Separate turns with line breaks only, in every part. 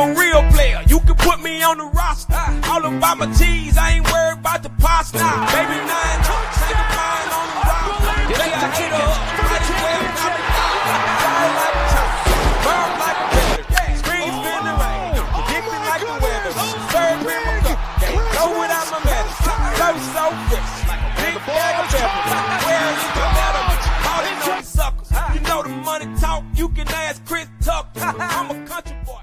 a real player. You can put me on the roster. All about my cheese, I ain't worried about the pasta. Baby, 9 take a fine on the roster. They a hater up, might as well not be fire like a chopper, burn like a predator. Screens in the rain, addicted like the weather. Serve in my cup, can't go without my medicine. So fresh, big bag of pepper. Where is the matter? All these other suckers. You know the money talk, you can ask Chris Tucker. I'm a country boy.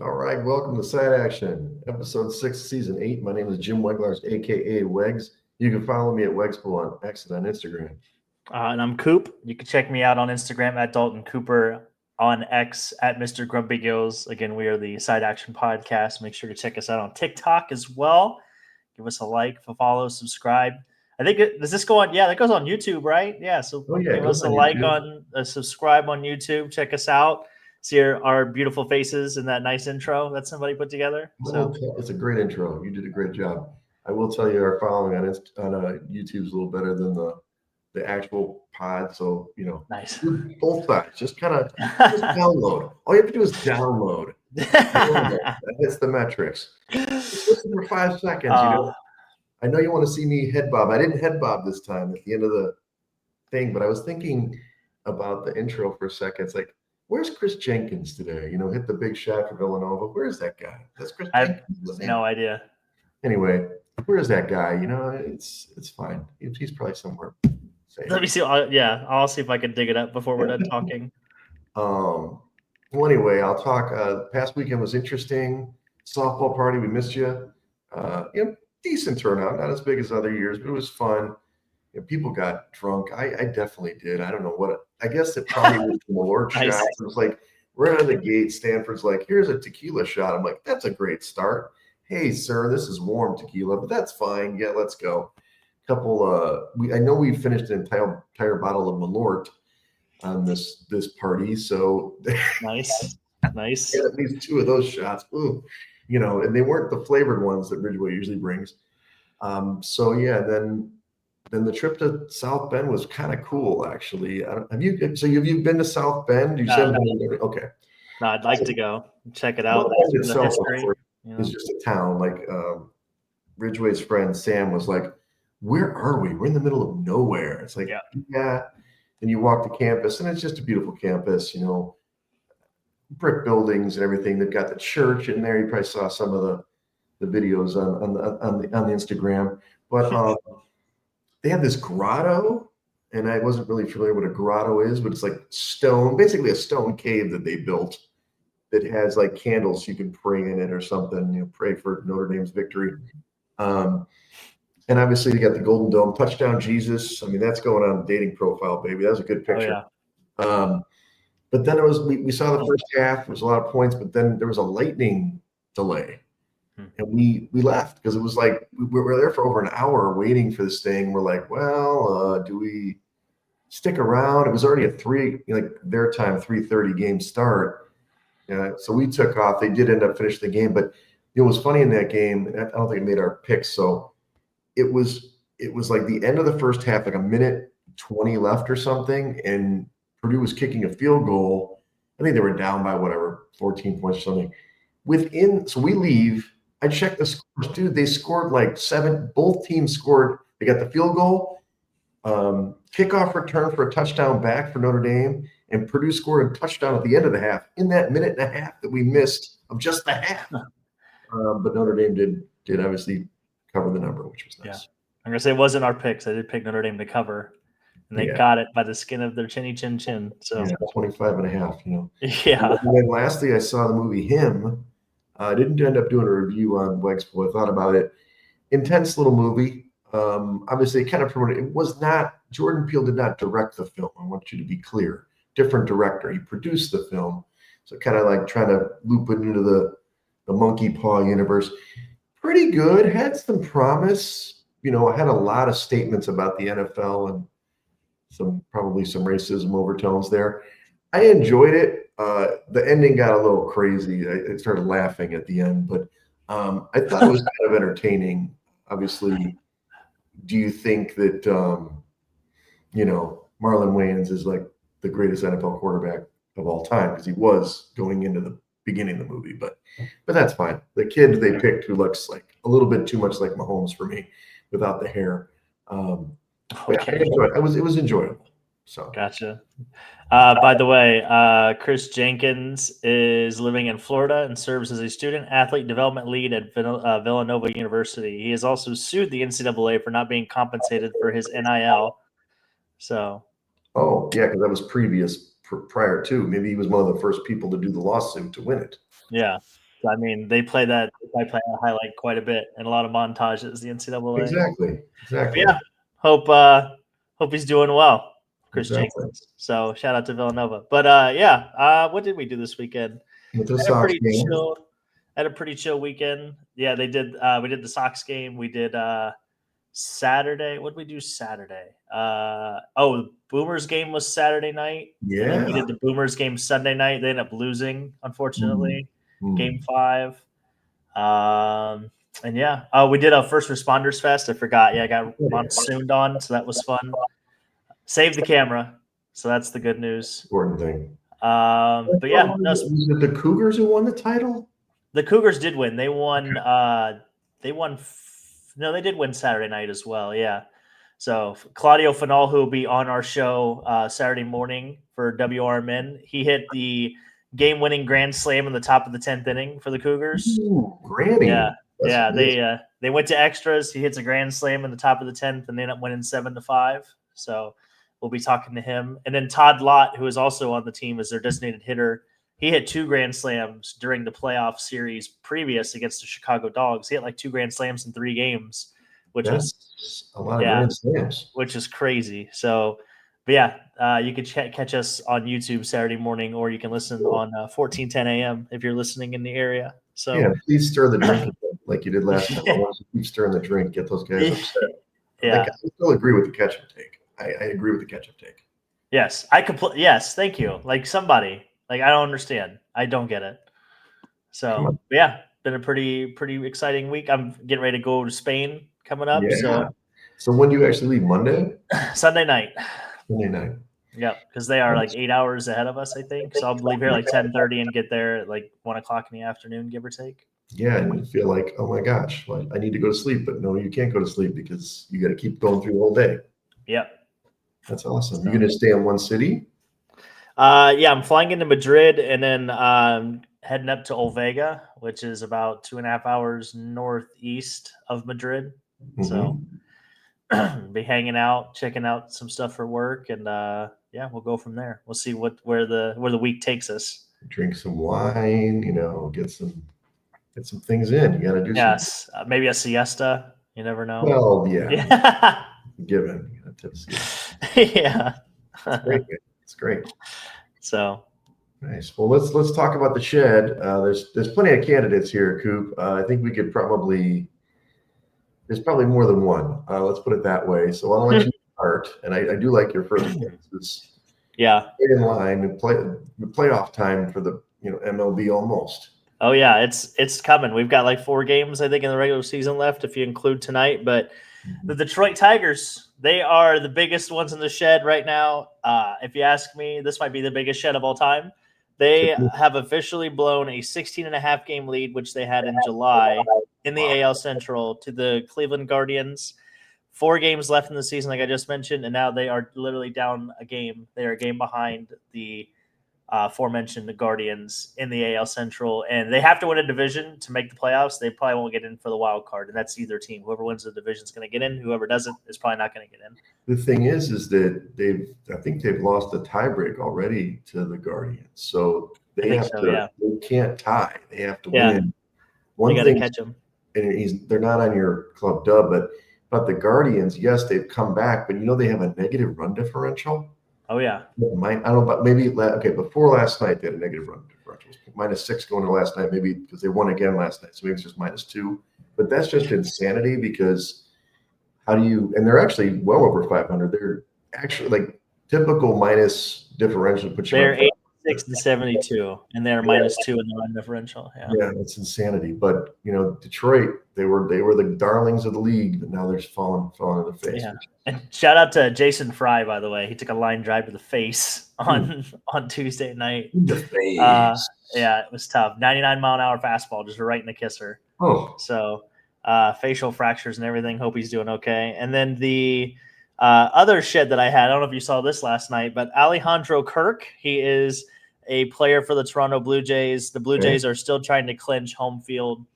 All right, welcome to Side Action, episode 6, season 8. My name is Jim Weglars, aka Wegs. You can follow me at Wegspool on X and on Instagram.
And I'm Coop. You can check me out on Instagram at Dalton Cooper, on X at Mr. Grumpy Gills. Again, we are the Side Action Podcast. Make sure to check us out on TikTok as well. Give us a like, follow, subscribe. I think does this go on? Yeah, that goes on YouTube, right? Yeah. So give us a like on, subscribe on YouTube. Check us out. See our beautiful faces in that nice intro that somebody put together. So
it's a great intro. You did a great job. I will tell you, our following on YouTube is a little better than the actual pod. So
nice.
Both sides. Just download. All you have to do is download. That's the metrics. Just listen for 5 seconds. I know you want to see me head bob. I didn't head bob this time at the end of the thing, but I was thinking about the intro for a second. It's like, where's Chris Jenkins today? Hit the big shot for Villanova. Where's that guy? That's Chris Jenkins.
I have no idea.
Anyway, where's that guy? It's fine. He's probably somewhere safe.
Let me see. I'll see if I can dig it up before we're done talking.
Well, anyway, I'll talk. Past weekend was interesting. Softball party, we missed you. Decent turnout, not as big as other years, but it was fun. People got drunk. I definitely did. I don't know what. I guess it probably was the Malort
Nice.
shot. It was like right out of the gate. Stanford's like, here's a tequila shot. I'm like, that's a great start. Hey, sir, this is warm tequila, but that's fine. Yeah, let's go. I know we finished an entire bottle of Malort on this party, so
Nice.
at least 2 of those shots. Ooh. And they weren't the flavored ones that Ridgeway usually brings. Then the trip to South Bend was kind of cool, actually. Have you been to South Bend? You said okay.
No, I'd like to go check it out.
It's just a town. Like Ridgeway's friend Sam was like, "Where are we? We're in the middle of nowhere." It's like, yeah. And you walk the campus, and it's just a beautiful campus. Brick buildings and everything. They've got the church in there. You probably saw some of the videos on the Instagram. But they have this grotto, and I wasn't really familiar what a grotto is, but it's like stone, basically a stone cave that they built that has like candles you can pray in it or something. Pray for Notre Dame's victory. And obviously they got the Golden Dome, touchdown Jesus. I mean, that's going on the dating profile, baby. That was a good picture.
Oh, yeah.
But then we saw the first half. There was a lot of points, but then there was a lightning delay. And we left because it was like we were there for over an hour waiting for this thing. We're like, well, do we stick around? It was already their time 3:30 game start. So we took off. They did end up finishing the game, but it was funny in that game. I don't think it made our picks. So it was like the end of the first half, like a minute 20 left or something, and Purdue was kicking a field goal. I think they were down by 14 points or something. So we leave. I checked the scores, dude. They scored like 7. Both teams scored. They got the field goal, kickoff return for a touchdown back for Notre Dame, and Purdue scored a touchdown at the end of the half in that minute and a half that we missed of just the half. But Notre Dame did obviously cover the number, which was nice.
Yeah. I'm gonna say it wasn't our picks. I did pick Notre Dame to cover. And they got it by the skin of their chinny chin chin. So
25.5,
Yeah.
And then lastly, I saw the movie Him. I didn't end up doing a review on Wegspool. I thought about it. Intense little movie. Obviously, it kind of promoted. It was not, Jordan Peele did not direct the film. I want you to be clear. Different director. He produced the film. So kind of like trying to loop it into the monkey paw universe. Pretty good. Had some promise. Had a lot of statements about the NFL and probably some racism overtones there. I enjoyed it. The ending got a little crazy. I started laughing at the end, but I thought it was kind of entertaining. Obviously, do you think that Marlon Wayans is like the greatest NFL quarterback of all time? Because he was going into beginning of the movie, but that's fine. The kid they picked who looks like a little bit too much like Mahomes for me without the hair.
Okay.
I enjoyed it. It was enjoyable. So
Gotcha. By the way, Chris Jenkins is living in Florida and serves as a student athlete development lead at Villanova University. He has also sued the NCAA for not being compensated for his NIL. So,
oh yeah, because that was prior to. Maybe he was one of the first people to do the lawsuit to win it.
yeah. I mean, they play that highlight quite a bit and a lot of montages. The NCAA.
Exactly.
But yeah. Hope he's doing well, Chris
Exactly.
Jenkins. So shout out to Villanova. But yeah, what did we do this weekend?
With the Sox game.
Had a pretty chill weekend. Yeah, they did. We did the Sox game. We did Saturday. What did we do Saturday? The Boomers game was Saturday night.
Yeah.
And then we did the Boomers game Sunday night. They ended up losing, unfortunately. Game 5. And yeah, we did a First Responders Fest. I forgot. Yeah, I got monsooned on, so that was fun. Saved the camera, so that's the good news.
Important thing.
But yeah,
was it the Cougars who won the title?
The Cougars did win. They won. They won. No, they did win Saturday night as well. Yeah. So Claudio Final, who will be on our show Saturday morning for WRMN, he hit the game-winning grand slam in the top of the 10th inning for the Cougars.
Ooh, Granny.
Yeah. They went to extras. He hits a grand slam in the top of the 10th, and they end up winning 7-5. So we'll be talking to him. And then Todd Lott, who is also on the team as their designated hitter, he hit 2 grand slams during the playoff series previous against the Chicago Dogs. He hit like 2 grand slams in 3 games, which was
a lot of grand slams,
which is crazy. So, but yeah, you can catch us on YouTube Saturday morning, or you can listen on 1410 a.m. if you're listening in the area. So
yeah, please stir the drink like you did last time. I want you to keep stirring the drink, get those guys upset.
Yeah,
I still agree with the ketchup take. I agree with the ketchup take.
Yes, yes, thank you. Like somebody. Like, I don't understand. I don't get it. So, yeah, been a pretty exciting week. I'm getting ready to go to Spain coming up.
Yeah. So when do you actually leave? Monday?
Sunday night.
Sunday night.
Yeah, because they are like 8 hours ahead of us, I think. So I'll leave here like 10:30 and get there at like 1 o'clock in the afternoon, give or take.
Yeah, and you feel like, oh my gosh, well, I need to go to sleep. But no, you can't go to sleep because you got to keep going through the whole day.
Yep.
That's awesome. You're going to stay in one city?
Yeah, I'm flying into Madrid and then heading up to Olvega, which is about 2.5 hours northeast of Madrid. So be hanging out, checking out some stuff for work, and yeah, we'll go from there. We'll see where the week takes us.
Drink some wine, get some things in. You got to do
maybe a siesta. You never know.
Well, yeah. Given.
Yeah.
It's great.
So
nice. Well, let's talk about the shed. There's plenty of candidates here, Coop. I think we could there's probably more than one. Let's put it that way. So I'll let you start. And I do like your first pick.
Yeah.
Right in line and playoff time for the MLB almost.
Oh yeah, it's coming. We've got like 4 games, I think, in the regular season left, if you include tonight. But the Detroit Tigers, they are the biggest ones in the shed right now. If you ask me, this might be the biggest shed of all time. They have officially blown a 16.5 game lead, which they had in July in the AL Central, to the Cleveland Guardians. 4 games left in the season, like I just mentioned, and now they are literally down a game. They are a game behind the aforementioned Guardians in the AL Central, and they have to win a division to make the playoffs. They probably won't get in for the wild card, and that's either team. Whoever wins the division is going to get in. Whoever doesn't is probably not going to get in.
The thing is that I think they've lost the tiebreak already to the Guardians, so they can't tie. They have to win. One
thing, catch them.
And they're not on your club dub, but the Guardians, yes, they've come back, but they have a negative run differential.
Oh, yeah.
I don't know, but maybe, before last night, they had a negative run differential. -6 going to last night, maybe because they won again last night. So maybe it's just -2. But that's just insanity because and they're actually well over 500. They're actually like typical minus differential.
They're 86 to 72, and they're -2 in the run differential.
Yeah, it's insanity. But Detroit, they were the darlings of the league, but now they're just falling in the face.
Yeah. And shout out to Jason Fry, by the way. He took a line drive to the face on Tuesday night.
The face.
Yeah, it was tough. 99-mile-an-hour fastball, just right in the kisser.
Oh,
so facial fractures and everything. Hope he's doing okay. And then the other shit that I had, I don't know if you saw this last night, but Alejandro Kirk, he is a player for the Toronto Blue Jays. The Blue Jays are still trying to clinch home field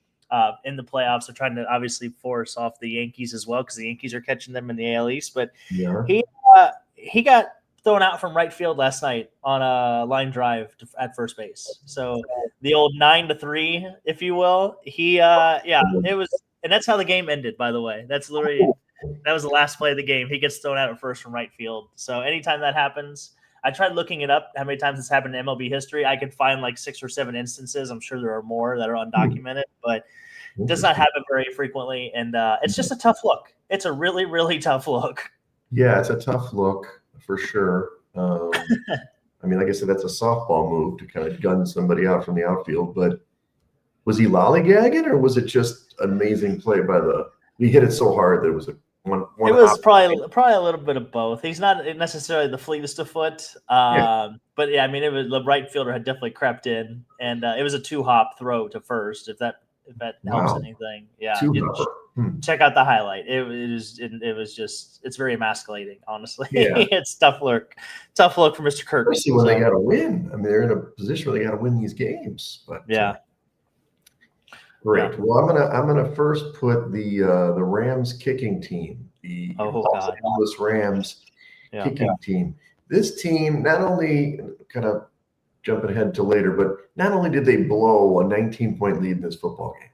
in the playoffs. They're trying to obviously force off the Yankees as well because the Yankees are catching them in the AL East. But he got thrown out from right field last night on a line drive at first base. So the old 9-3, if you will. It was, and that's how the game ended, by the way. That was the last play of the game. He gets thrown out at first from right field. So anytime that happens, I tried looking it up, how many times it's happened in MLB history. I could find like 6 or 7 instances. I'm sure there are more that are undocumented, but it does not happen very frequently. And it's just a tough look. It's a really, really tough look.
Yeah, it's a tough look for sure. I mean, like I said, that's a softball move to kind of gun somebody out from the outfield. But was he lollygagging, or was it just an amazing play by he hit it so hard that it was one
it was probably a little bit of both. He's not necessarily the fleetest of foot, but yeah, I mean, it was the right fielder had definitely crept in, and it was a 2-hop throw to first. If that helps anything, yeah. Check out the highlight. It was just, it's very emasculating, honestly. Yeah. It's tough look for Mr. Kirk.
Especially when they got to win. I mean, they're in a position where they got to win these games. But
yeah.
Great. Yeah. Well, I'm gonna first put the Rams kicking team, the Los Angeles Rams kicking team. This team not only, kind of jumping ahead to later, but not only did they blow a 19-point lead in this football game,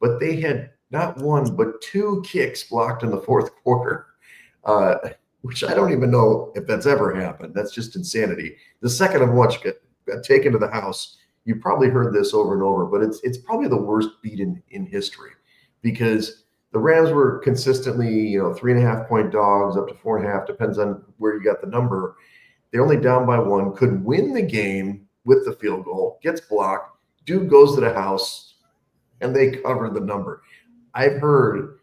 but they had not one but 2 kicks blocked in the fourth quarter, which I don't even know if that's ever happened. That's just insanity. The second of which got taken to the house. You probably heard this over and over, but it's probably the worst beat in history, because the Rams were consistently, 3.5-point dogs up to 4.5, depends on where you got the number. They're only down by 1, could win the game with the field goal, gets blocked, dude goes to the house, and they cover the number. I've heard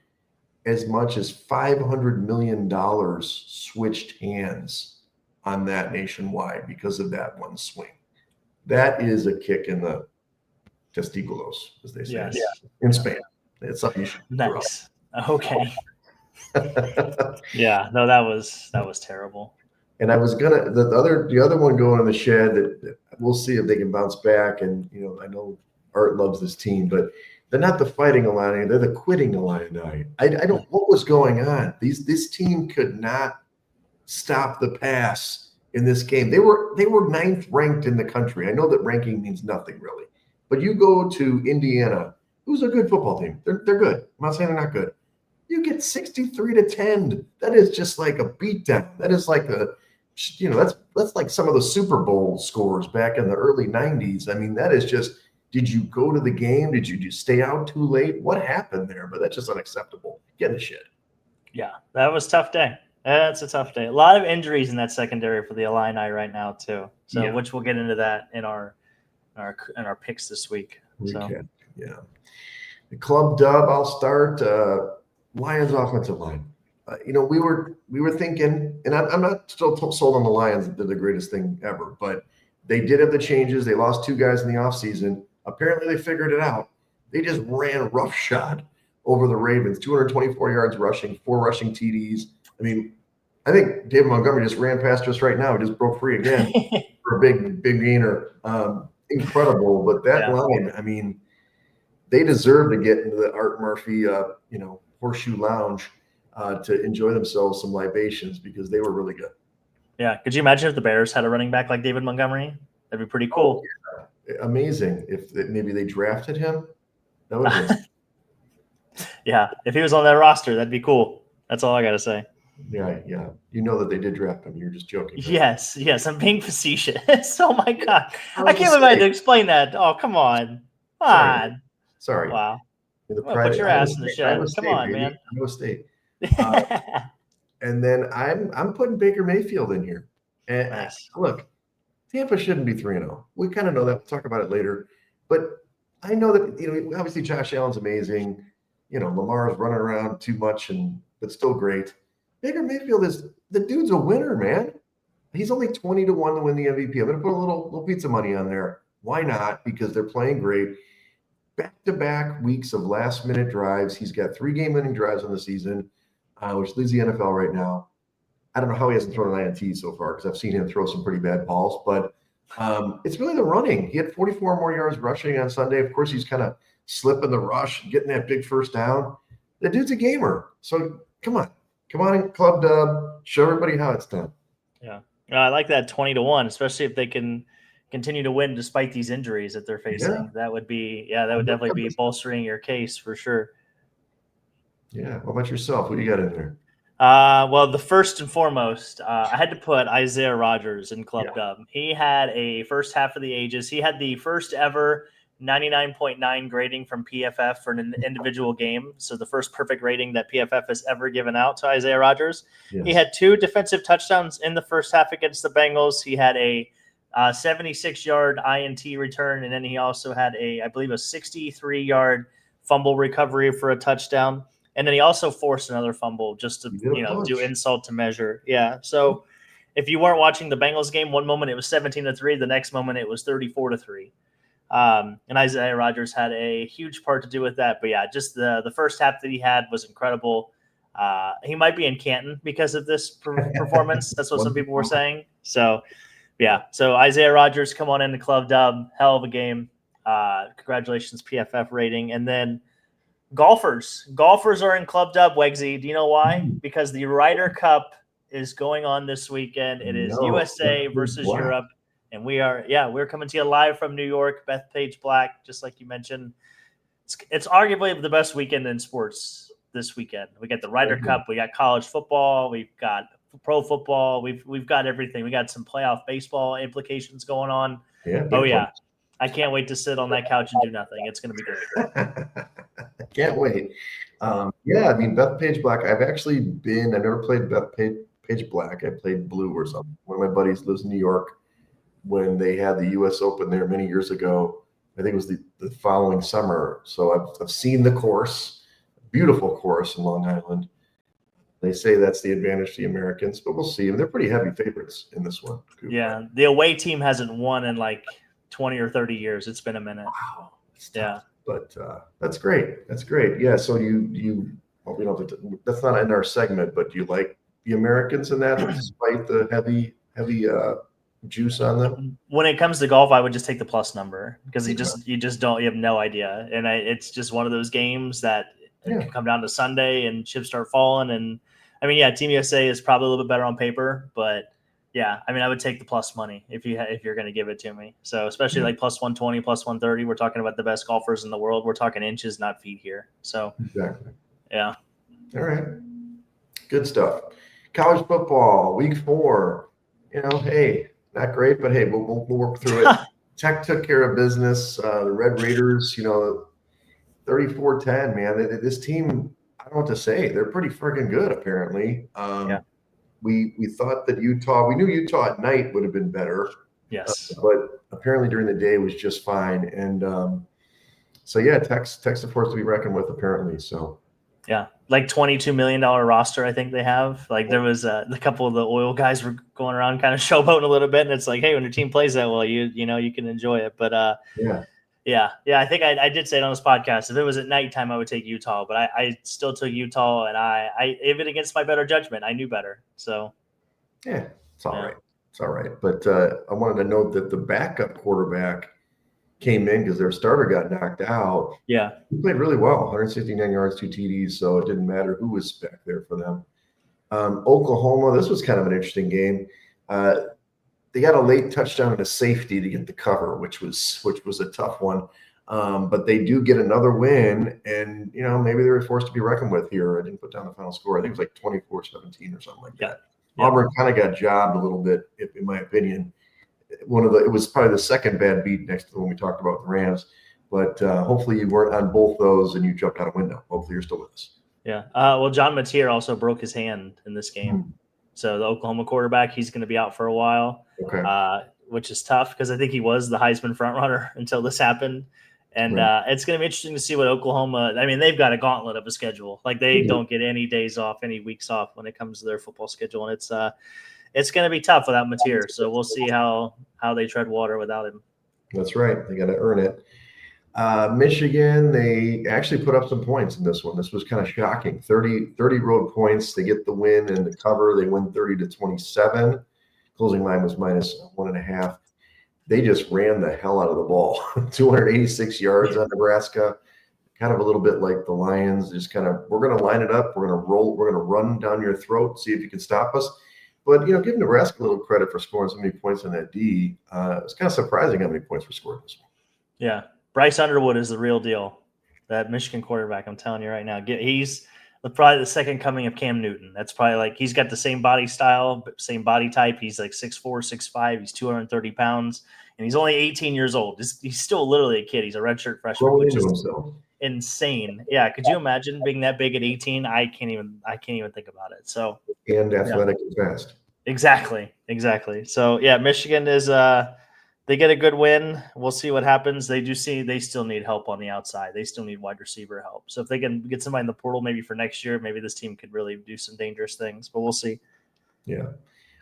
as much as $500 million switched hands on that nationwide because of that one swing. That is a kick in the testículos, as they say in Spain. It's something you should
nice. Okay. Yeah, no, that was terrible.
And I was gonna the other one going in the shed that we'll see if they can bounce back. And I know Art loves this team, but they're not the fighting Illini, they're the quitting Illini. I don't what was going on. This team could not stop the pass. In this game, they were 9th ranked in the country. I know that ranking means nothing really, but you go to Indiana, who's a good football team. They're good. I'm not saying they're not good. You get 63-10. That is just like a beatdown. That is like that's like some of the Super Bowl scores back in the early 90s. I mean, that is just. Did you go to the game? Did you just stay out too late? What happened there? But that's just unacceptable. Get in the shit.
Yeah, that was a tough day. That's a tough day. A lot of injuries in that secondary for the Illini right now too. So, which we'll get into that in our picks this week. The
club dub. I'll start. Lions offensive line. We were thinking, and I'm not still sold on the Lions that they're the greatest thing ever, but they did have the changes. They lost 2 guys in the offseason. Apparently, they figured it out. They just ran roughshod over the Ravens. 224 yards rushing, 4 rushing TDs. I mean, I think David Montgomery just ran past us right now. He just broke free again for a big gainer. Incredible. But that line, I mean, they deserve to get into the Art Murphy, horseshoe lounge to enjoy themselves some libations because they were really good.
Yeah. Could you imagine if the Bears had a running back like David Montgomery? That'd be pretty cool.
Oh, yeah. Amazing. If maybe they drafted him, that would have been.
Yeah. If he was on that roster, that'd be cool. That's all I got to say.
Yeah. You know that they did draft him. You're just joking. Right?
Yes. I'm being facetious. Oh, my God. I can't believe I had to explain that. Oh, come on.
Sorry.
Wow. Put your ass in the shed. Come on,
baby.
man.
No state. And then I'm putting Baker Mayfield in here. And
nice.
Look, Tampa shouldn't be 3-0. We kind of know that. We'll talk about it later. But I know that, obviously Josh Allen's amazing. Lamar's running around too much, but still great. Baker Mayfield the dude's a winner, man. He's only 20-1 to win the MVP. I'm going to put a little pizza money on there. Why not? Because they're playing great. Back-to-back weeks of last-minute drives. He's got 3 game-winning drives on the season, which leads the NFL right now. I don't know how he hasn't thrown an INT so far because I've seen him throw some pretty bad balls, but it's really the running. He had 44 more yards rushing on Sunday. Of course, he's kind of slipping the rush, getting that big first down. The dude's a gamer. So come on, Club Dub. Show everybody how it's done.
Yeah. I like that 20-1, especially if they can continue to win despite these injuries that they're facing.
Yeah.
That would definitely be bolstering your case for sure.
Yeah. What about yourself? What do you got in there?
Well, the first and foremost, I had to put Isaiah Rodgers in Club Dub. He had a first half of the ages. He had the first ever 99.9 grading from PFF for an individual game. So the first perfect rating that PFF has ever given out to Isaiah Rodgers. Yes. He had 2 defensive touchdowns in the first half against the Bengals. He had a 76-yard INT return, and then he also had I believe a 63-yard fumble recovery for a touchdown. And then he also forced another fumble just to, do insult to measure. Yeah. So if you weren't watching the Bengals game, one moment it was 17-3, the next moment it was 34-3. And Isaiah Rodgers had a huge part to do with that. But yeah, just the first half that he had was incredible. He might be in Canton because of this performance. That's what some people were saying. So yeah. So Isaiah Rodgers, come on into Club Dub. Hell of a game. Congratulations, PFF rating. And then golfers are in Club Dub, Wegsy. Do you know why? Because the Ryder Cup is going on this weekend. It is USA versus Europe. And we're coming to you live from New York, Bethpage Black, just like you mentioned. It's arguably the best weekend in sports this weekend. We got the Ryder Cup, we got college football, we've got pro football, we've got everything. We got some playoff baseball implications going on. Yeah. I can't wait to sit on that couch and do nothing. It's going to be great.
I can't wait. Bethpage Black. I've never played Bethpage Black. I played blue or something. One of my buddies lives in New York. When they had the U.S. Open there many years ago, I think it was the following summer. So I've seen the course, beautiful course in Long Island. They say that's the advantage to the Americans, but we'll see. And they're pretty heavy favorites in this one.
Yeah, the away team hasn't won in like 20 or 30 years. It's been a minute.
Wow. Yeah. But that's great. That's great. Yeah. So that's not in our segment, but do you like the Americans in that despite the heavy juice on them?
When it comes to golf, I would just take the plus number because you have no idea. And it's just one of those games that it can come down to Sunday and chips start falling. And Team USA is probably a little bit better on paper, but yeah, I would take the plus money if you're going to give it to me. So especially like plus 120, plus 130, we're talking about the best golfers in the world. We're talking inches, not feet here. So
exactly.
Yeah.
All right. Good stuff. College football, week 4. Hey, not great, but hey, we'll work through it. Tech took care of business. The Red Raiders, 34-10, man. This team, I don't know what to say. They're pretty freaking good, apparently. We thought that we knew Utah at night would have been better.
Yes.
But apparently during the day was just fine. And Tech's a force to be reckoned with, apparently. So
yeah, like $22 million roster, I think they have. Like there was a couple of the oil guys were going around kind of showboating a little bit, and it's like, hey, when your team plays that well, you can enjoy it. But yeah, I think I did say it on this podcast. If it was at nighttime, I would take Utah, but I still took Utah, and I even against my better judgment, I knew better. So
yeah, it's all right. It's all right. But I wanted to note that the backup quarterback came in because their starter got knocked out.
Yeah.
He played really well, 169 yards, 2 TDs, so it didn't matter who was back there for them. Oklahoma, this was kind of an interesting game. They got a late touchdown and a safety to get the cover, which was a tough one. But they do get another win, and maybe they're a force to be reckoned with here. I didn't put down the final score. I think it was like 24-17 or something like that. Auburn kind of got jobbed a little bit, in my opinion. It was probably the second bad beat next to the one we talked about the Rams. But hopefully you weren't on both those and you jumped out a window. Hopefully you're still with us.
Yeah. Well, John Mateer also broke his hand in this game. So the Oklahoma quarterback, he's going to be out for a while.
Okay.
which is tough because I think he was the Heisman frontrunner until this happened. And it's going to be interesting to see what Oklahoma. I mean, they've got a gauntlet of a schedule. Like they don't get any days off, any weeks off when it comes to their football schedule, and it's going to be tough without Mateer. So we'll see how they tread water without him.
That's right. They got to earn it. Michigan, they actually put up some points in this one. This was kind of shocking. 30 road points. They get the win and the cover. They win 30-27. Closing line was -1.5. They just ran the hell out of the ball. 286 yards on Nebraska. Kind of a little bit like the Lions. Just kind of, we're going to line it up. We're going to roll. We're going to run down your throat, see if you can stop us. But, give Nebraska a little credit for scoring so many points on that D. It's kind of surprising how many points were scored in this one.
Yeah. Bryce Underwood is the real deal. That Michigan quarterback, I'm telling you right now. He's probably the second coming of Cam Newton. That's probably like he's got the same body style, same body type. He's like 6'4", 6'5". He's 230 pounds, and he's only 18 years old. He's still literally a kid. He's a redshirt freshman, which is insane. Yeah, could you imagine being that big at 18? I can't even think about it. So
and athletic and fast.
Exactly. So yeah, Michigan is they get a good win. We'll see what happens. They still need help on the outside. They still need wide receiver help. So if they can get somebody in the portal maybe for next year, maybe this team could really do some dangerous things. But we'll see.
Yeah.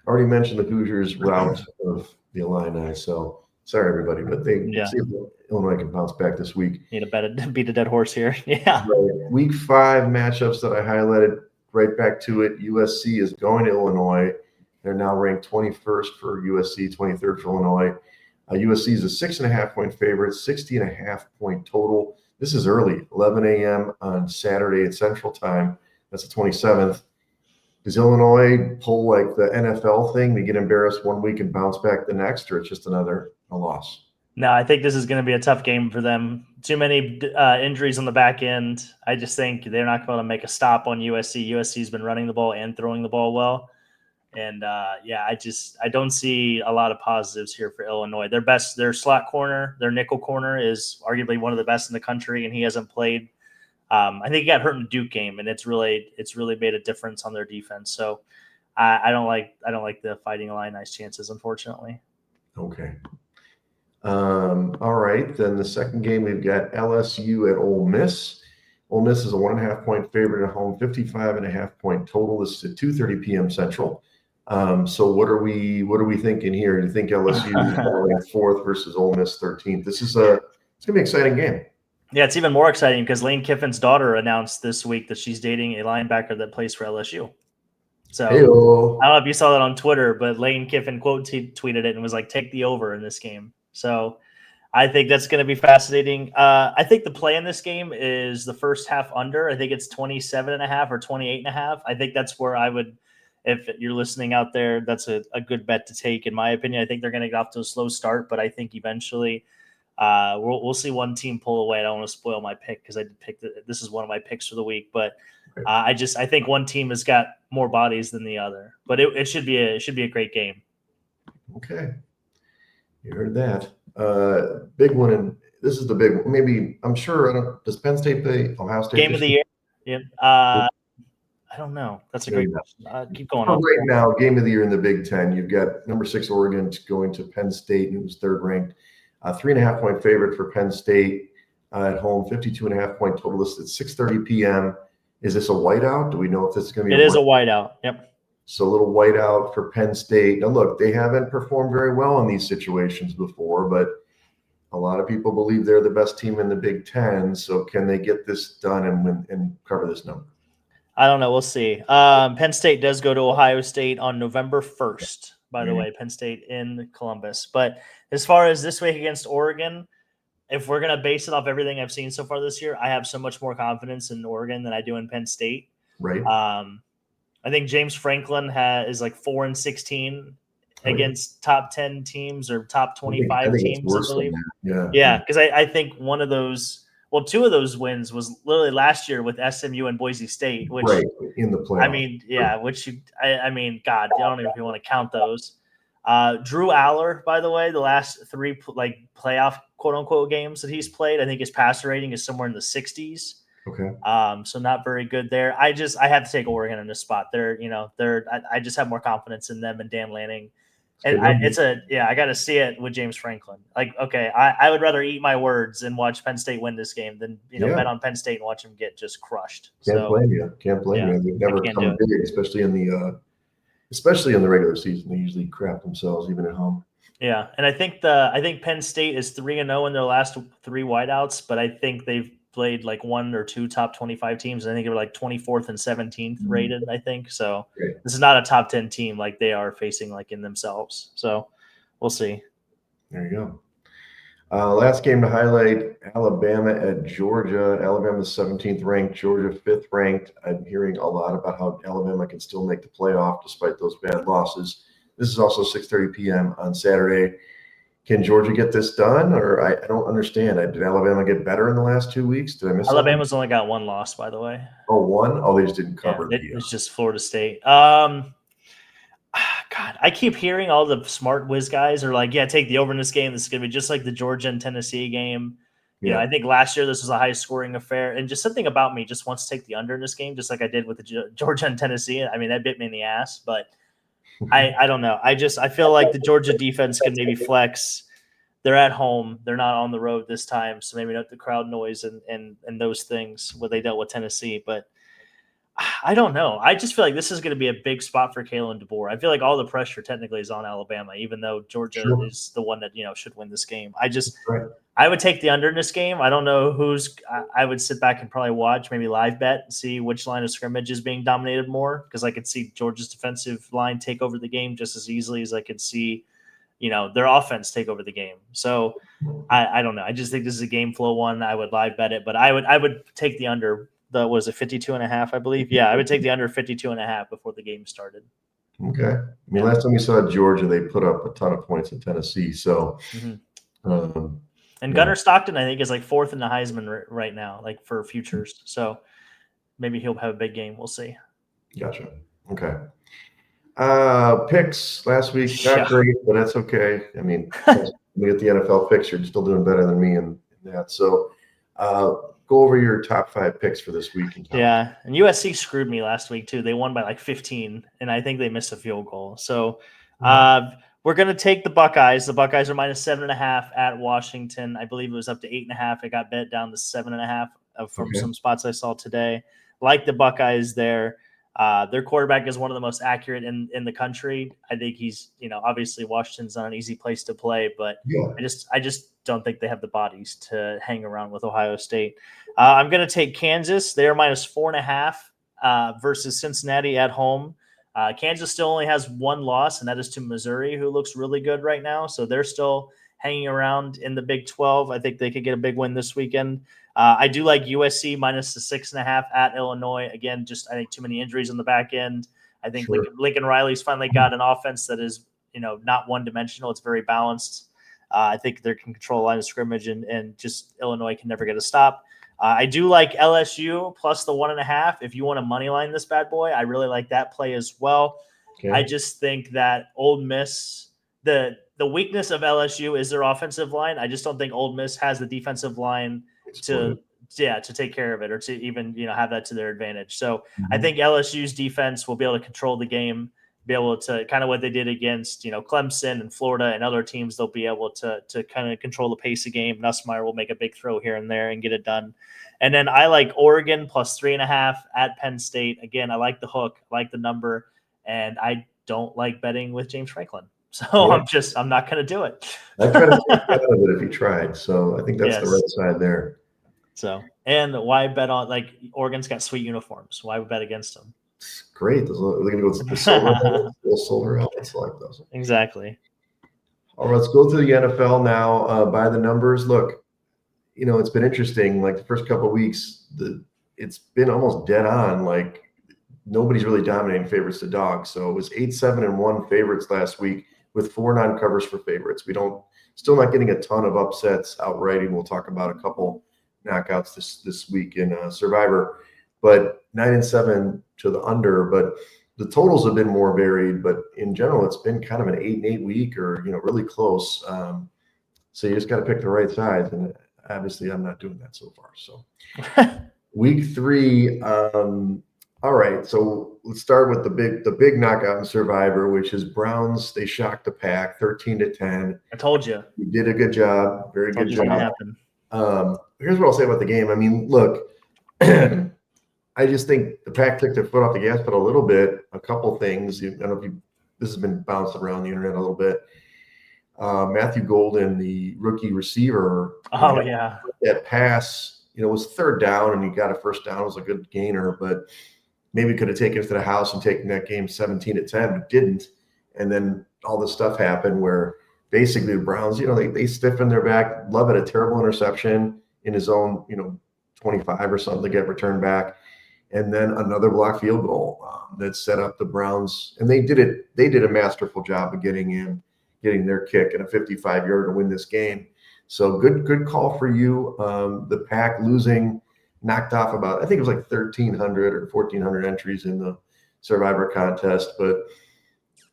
I already mentioned the Hoosiers route of the Illini. So sorry, everybody, but see if Illinois can bounce back this week.
Need to beat a dead horse here. Yeah.
Right. Week 5 matchups that I highlighted, right back to it. USC is going to Illinois. They're now ranked 21st for USC, 23rd for Illinois. USC is a 6.5-point favorite, 60.5-point total. This is early, 11 a.m. on Saturday at Central Time. That's the 27th. Does Illinois pull like the NFL thing? They get embarrassed one week and bounce back the next, or it's just a loss?
No, I think this is going to be a tough game for them. Too many injuries on the back end. I just think they're not going to make a stop on USC. USC's been running the ball and throwing the ball well. And I don't see a lot of positives here for Illinois. Their slot corner, their nickel corner is arguably one of the best in the country, and he hasn't played. I think he got hurt in the Duke game, and it's really made a difference on their defense. So I don't like the Fighting Illini's chances, unfortunately.
Okay. All right. Then the second game, we've got LSU at Ole Miss. Ole Miss is a 1.5-point favorite at home, 55.5-point total. This is at 2:30 p.m. Central. So what are we thinking here? Do you think LSU is going 4th versus Ole Miss 13th? It's gonna be an exciting game.
Yeah, it's even more exciting because Lane Kiffin's daughter announced this week that she's dating a linebacker that plays for LSU. So
Hey-o.
I don't know if you saw that on Twitter, but Lane Kiffin tweeted it and was like, "Take the over in this game." So I think that's going to be fascinating. I think the play in this game is the first half under. I think it's 27.5 or 28.5. I think that's where I would. If you're listening out there, that's a good bet to take, in my opinion. I think they're going to get off to a slow start, but I think eventually we'll see one team pull away. I don't want to spoil my pick because I did pick this is one of my picks for the week, but I think one team has got more bodies than the other. But it should be a great game.
Okay, you heard that. Big one, and this is the big one. Maybe I'm sure. Does Penn State play Ohio State?
Game of the year. Yeah. I don't know. That's a great question. Keep going on.
Right now, game of the year in the Big Ten. You've got number 6 Oregon going to Penn State, who's 3rd ranked. 3.5-point favorite for Penn State at home. 52.5-point total. This at 6:30 p.m. Is this a whiteout? Do we know if this is going to be?
It is a whiteout. Yep.
So a little whiteout for Penn State. Now, look, they haven't performed very well in these situations before, but a lot of people believe they're the best team in the Big Ten. So can they get this done and win and cover this number?
I don't know. We'll see. Penn State does go to Ohio State on November 1st, by the way, Penn State in Columbus. But as far as this week against Oregon, if we're going to base it off everything I've seen so far this year, I have so much more confidence in Oregon than I do in Penn State.
Right.
I think James Franklin is like 4-16 against top 10 teams or top 25 teams, I believe. Yeah, because I think one of those – well, 2 of those wins was literally last year with SMU and Boise State, which
in the playoffs.
I mean, yeah, I mean, God, I don't even know if you want to count those. Drew Aller, by the way, the last 3 playoff quote unquote games that he's played, I think his passer rating is somewhere in the 60s.
Okay.
So not very good there. I have to take Oregon in this spot. I just have more confidence in them and Dan Lanning. And I got to see it with James Franklin. Like, okay, I would rather eat my words and watch Penn State win this game than bet on Penn State and watch them get just crushed.
Can't blame you. They've never come big, especially in the regular season. They usually crap themselves even at home.
Yeah, and I think Penn State is 3-0 in their last 3 whiteouts, but I think they've played like 1 or 2 top 25 teams. I think they were like 24th and 17th rated. I think so. Great. This is not a top 10 team like they are facing like in themselves. So we'll see.
There you go. Last game to highlight: Alabama at Georgia. Alabama's 17th ranked, Georgia 5th ranked. I'm hearing a lot about how Alabama can still make the playoff despite those bad losses. This is also 6:30 p.m. on Saturday. Can Georgia get this done? Or I don't understand. Did Alabama get better in the last 2 weeks? Did I miss
Alabama's only got 1 loss, by the way.
Oh, 1? Oh, they just didn't cover.
Yeah, it's just Florida State. God, I keep hearing all the smart whiz guys are like, yeah, take the over in this game. This is going to be just like the Georgia and Tennessee game. Yeah, I think last year this was a high-scoring affair. And just something about me just wants to take the under in this game, just like I did with the Georgia and Tennessee. I mean, that bit me in the ass, but I don't know. I feel like the Georgia defense can maybe flex. They're at home. They're not on the road this time, so maybe not the crowd noise and those things where they dealt with Tennessee. But I don't know. I just feel like this is going to be a big spot for Kalen DeBoer. I feel like all the pressure technically is on Alabama, even though Georgia is the one that should win this game. I would take the under in this game. I don't know who's. I would sit back and probably watch, maybe live bet, and see which line of scrimmage is being dominated more, because I could see Georgia's defensive line take over the game just as easily as I could see, their offense take over the game. So I don't know. I just think this is a game flow one. I would live bet it, but I would take the under. Was it 52.5, I believe? Yeah, I would take the under 52.5 before the game started.
Okay. I mean, last time we saw Georgia, they put up a ton of points in Tennessee. So,
and Gunnar Stockton, I think, is like 4th in the Heisman right now, like for futures. So maybe he'll have a big game. We'll see.
Gotcha. Okay. Picks last week, not great, but that's okay. I mean, we get the NFL picks. You're still doing better than me in that. So, go over your top 5 picks for this week.
Yeah, and USC screwed me last week too. They won by like 15, and I think they missed a field goal. So we're going to take the Buckeyes. The Buckeyes are minus 7.5 at Washington. I believe it was up to 8.5. It got bet down to 7.5 from some spots I saw today. Like the Buckeyes there. Their quarterback is one of the most accurate in the country. I think he's, obviously Washington's not an easy place to play, but I just don't think they have the bodies to hang around with Ohio State. I'm going to take Kansas. They are minus 4.5 versus Cincinnati at home. Kansas still only has 1 loss, and that is to Missouri, who looks really good right now. So they're still hanging around in the Big 12. I think they could get a big win this weekend. I do like USC minus the 6.5 at Illinois. Again, just I think too many injuries on the back end. I think Lincoln Riley's finally got an offense that is, not one-dimensional. It's very balanced. I think they can control a line of scrimmage, and just Illinois can never get a stop. I do like LSU plus the 1.5. If you want to money line this bad boy, I really like that play as well. Okay. I just think that Ole Miss, the weakness of LSU is their offensive line. I just don't think Ole Miss has the defensive line to take care of it, or to even have that to their advantage. So I think LSU's defense will be able to control the game, be able to kind of what they did against Clemson and Florida and other teams. They'll be able to kind of control the pace of game. Nussmeier will make a big throw here and there and get it done. And then I like Oregon plus 3.5 at Penn State. Again, I like the hook, I like the number, and I don't like betting with James Franklin. So I'm not going to do it.
I'd try to take out of it if you tried. So I think that's the right side there.
So, and why bet on, like, Oregon's got sweet uniforms. Why bet against them?
It's great. They're going to go with the silver helmets like those.
Exactly.
All right, let's go to the NFL now. By the numbers, look, it's been interesting. Like the first couple of weeks, it's been almost dead on. Like nobody's really dominating favorites to dogs. So it was 8-7-1 favorites last week with 4 non-covers for favorites. Still not getting a ton of upsets outright, and we'll talk about a couple knockouts this week in Survivor, but 9-7 to the under. But the totals have been more varied, but in general, it's been kind of an 8-8 week, or really close. So you just got to pick the right sides, and obviously, I'm not doing that so far. So week 3, All right, so let's start with the big knockout in Survivor, which is Browns. They shocked the pack 13-10.
I told you.
You did a good job, very
Told
good
you it's gonna
job.
happen.
Here's what I'll say about the game. I mean, look, I just think the pack took their foot off the gas pedal a little bit. A couple things. I don't know if this has been bounced around the internet a little bit. Matthew Golden, the rookie receiver,
Oh yeah.
that pass, was third down and he got a first down. It was a good gainer, but maybe could have taken it to the house and taken that game 17-10, but didn't. And then all this stuff happened where basically the Browns, they stiffened their back. Love it, a terrible interception in his own, 25 or something to get returned back. And then another block field goal that set up the Browns. And they did a masterful job of getting their kick at a 55-yarder to win this game. So good call for you. The pack losing knocked off about, I think it was like 1,300 or 1,400 entries in the Survivor contest. But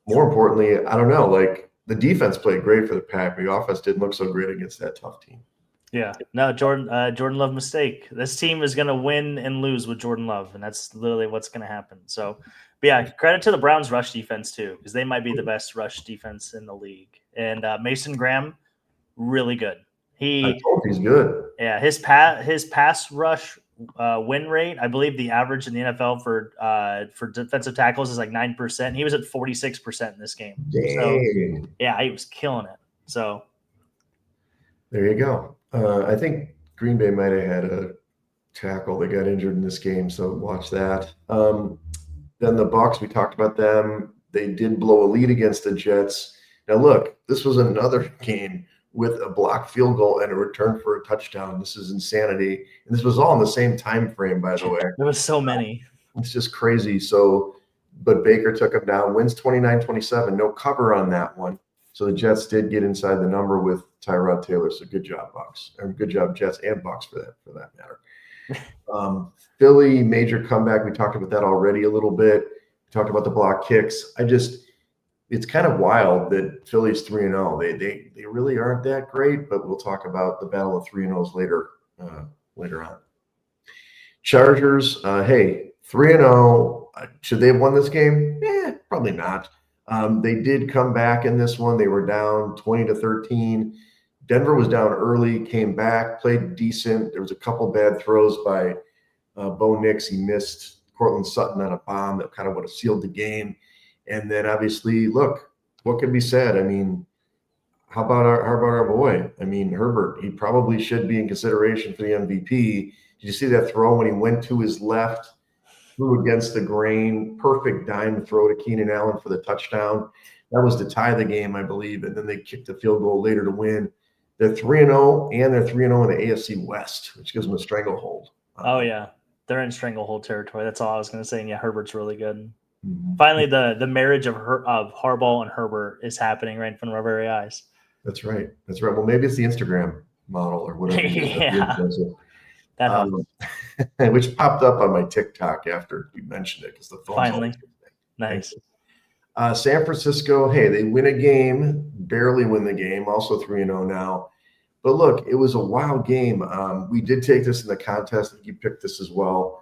more importantly, I don't know, like the defense played great for the pack. The offense didn't look so great against that tough team.
Yeah. No, Jordan Love mistake. This team is going to win and lose with Jordan Love, and that's literally what's going to happen. So, but yeah, credit to the Browns rush defense too, because they might be the best rush defense in the league. And Mason Graham, really good.
I told he's good.
Yeah, his pass rush win rate, I believe the average in the NFL for defensive tackles is like 9%. He was at 46% in this game.
Dang.
So yeah, he was killing it. So
there you go. I think Green Bay might have had a tackle that got injured in this game, so watch that. Then the Bucs, we talked about them. They did blow a lead against the Jets. Now look, this was another game with a blocked field goal and a return for a touchdown. This is insanity. And this was all in the same time frame, by the way.
There was so many.
It's just crazy. So, but Baker took him down, wins 29-27, no cover on that one. So the Jets did get inside the number with Tyrod Taylor. So good job, Bucs. And good job, Jets and Bucs for that matter. Philly, major comeback. We talked about that already a little bit. We talked about the block kicks. It's kind of wild that Philly's 3-0. They really aren't that great, but we'll talk about the battle of 3-0s later on. Chargers, hey, 3-0. Should they have won this game? Probably not. They did come back in this one. They were down 20-13. Denver was down early, came back, played decent. There was a couple bad throws by Bo Nix. He missed Cortland Sutton on a bomb that kind of would have sealed the game. And then obviously, look, what can be said? I mean, how about our boy? I mean, Herbert, he probably should be in consideration for the MVP. Did you see that throw when he went to his left, threw against the grain, perfect dime throw to Keenan Allen for the touchdown? That was to tie the game, I believe. And then they kicked the field goal later to win. They're 3-0, and they're 3-0 in the AFC West, which gives them a stranglehold.
Oh, yeah. They're in stranglehold territory. That's all I was going to say. And yeah, Herbert's really good.
Mm-hmm.
Finally, the marriage of Harbaugh and Herbert is happening right in front of our very eyes.
That's right. Well, maybe it's the Instagram model or whatever.
Yeah. That helps.
Which popped up on my TikTok after you mentioned it because the phone's
finally nice.
San Francisco, hey, they win a game, barely win the game, also 3-0 now. But look, it was a wild game. We did take this in the contest. You picked this as well.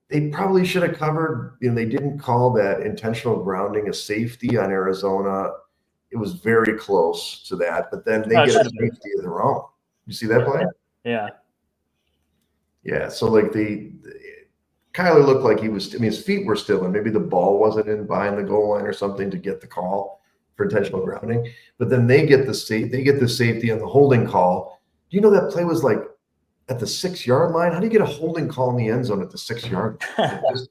They probably should have covered, they didn't call that intentional grounding a safety on Arizona. It was very close to that, but then they get a safety of their own. You see that play?
Yeah.
Yeah. So like Kyler looked like he was, his feet were still in. Maybe the ball wasn't in behind the goal line or something to get the call for intentional grounding. But then they get the safety on the holding call. Do you know that play was like at the 6-yard line? How do you get a holding call in the end zone at the 6-yard line? Just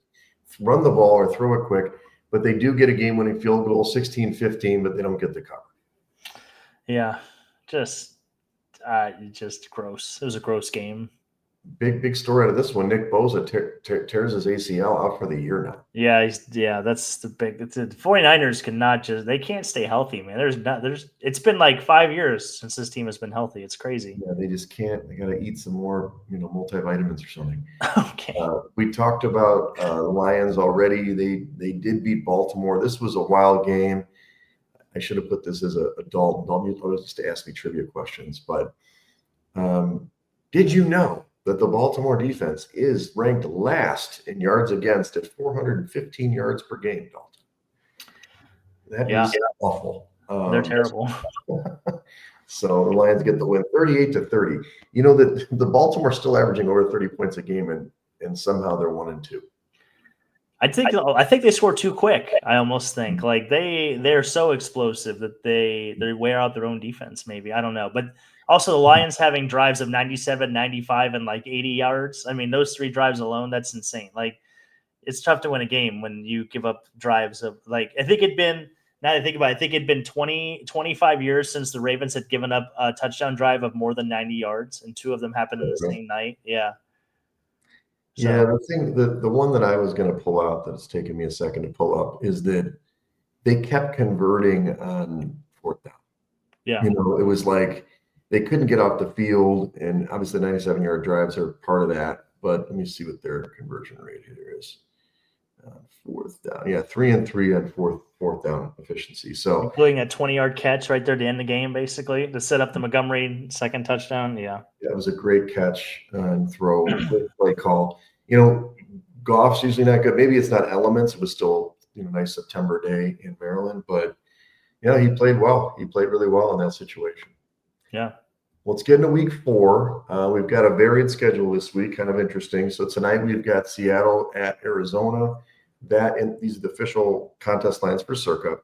run the ball or throw it quick. But they do get a game-winning field goal, 16-15, but they don't get the cover.
Yeah, just gross. It was a gross game.
Big story out of this one. Nick Bosa tears his ACL out for the year now.
Yeah, that's the big. The 49ers they can't stay healthy, man. It's been like 5 years since this team has been healthy. It's crazy.
Yeah, they just can't. They got to eat some more, multivitamins or something.
Okay.
We talked about the Lions already. They did beat Baltimore. This was a wild game. I should have put this as a Dalton. Dalton used to ask me trivia questions, but did you know that the Baltimore defense is ranked last in yards against at 415 yards per game, Dalton. That is awful.
They're terrible.
So the Lions get the win 38-30. You know that the Baltimore still averaging over 30 points a game, and somehow they're 1-2.
I think they score too quick. I almost think like they're so explosive that they wear out their own defense. Maybe, I don't know, but also the Lions having drives of 97, 95, and like 80 yards. I mean, those 3 drives alone, that's insane. Like, it's tough to win a game when you give up drives of like, I think it'd been, now that I think about it, I think it'd been 25 years since the Ravens had given up a touchdown drive of more than 90 yards, and 2 of them happened in the same night. Yeah.
So, yeah, the one that I was going to pull out that it's taken me a second to pull up is that they kept converting on 4th down.
Yeah.
You know, it was like they couldn't get off the field, and obviously 97-yard drives are part of that. But let me see what their conversion rate here is. 4th down. Yeah, 3 and 3 on fourth down efficiency. So
including a 20-yard catch right there to end the game, basically, to set up the Montgomery second touchdown. Yeah.
That was a great catch and throw, play call. You know, Goff's usually not good. Maybe it's not elements. It was still, nice September day in Maryland, but he played well. He played really well in that situation.
Yeah.
Well, let's get into week 4. We've got a varied schedule this week, kind of interesting. So tonight we've got Seattle at Arizona. These are the official contest lines for Circa.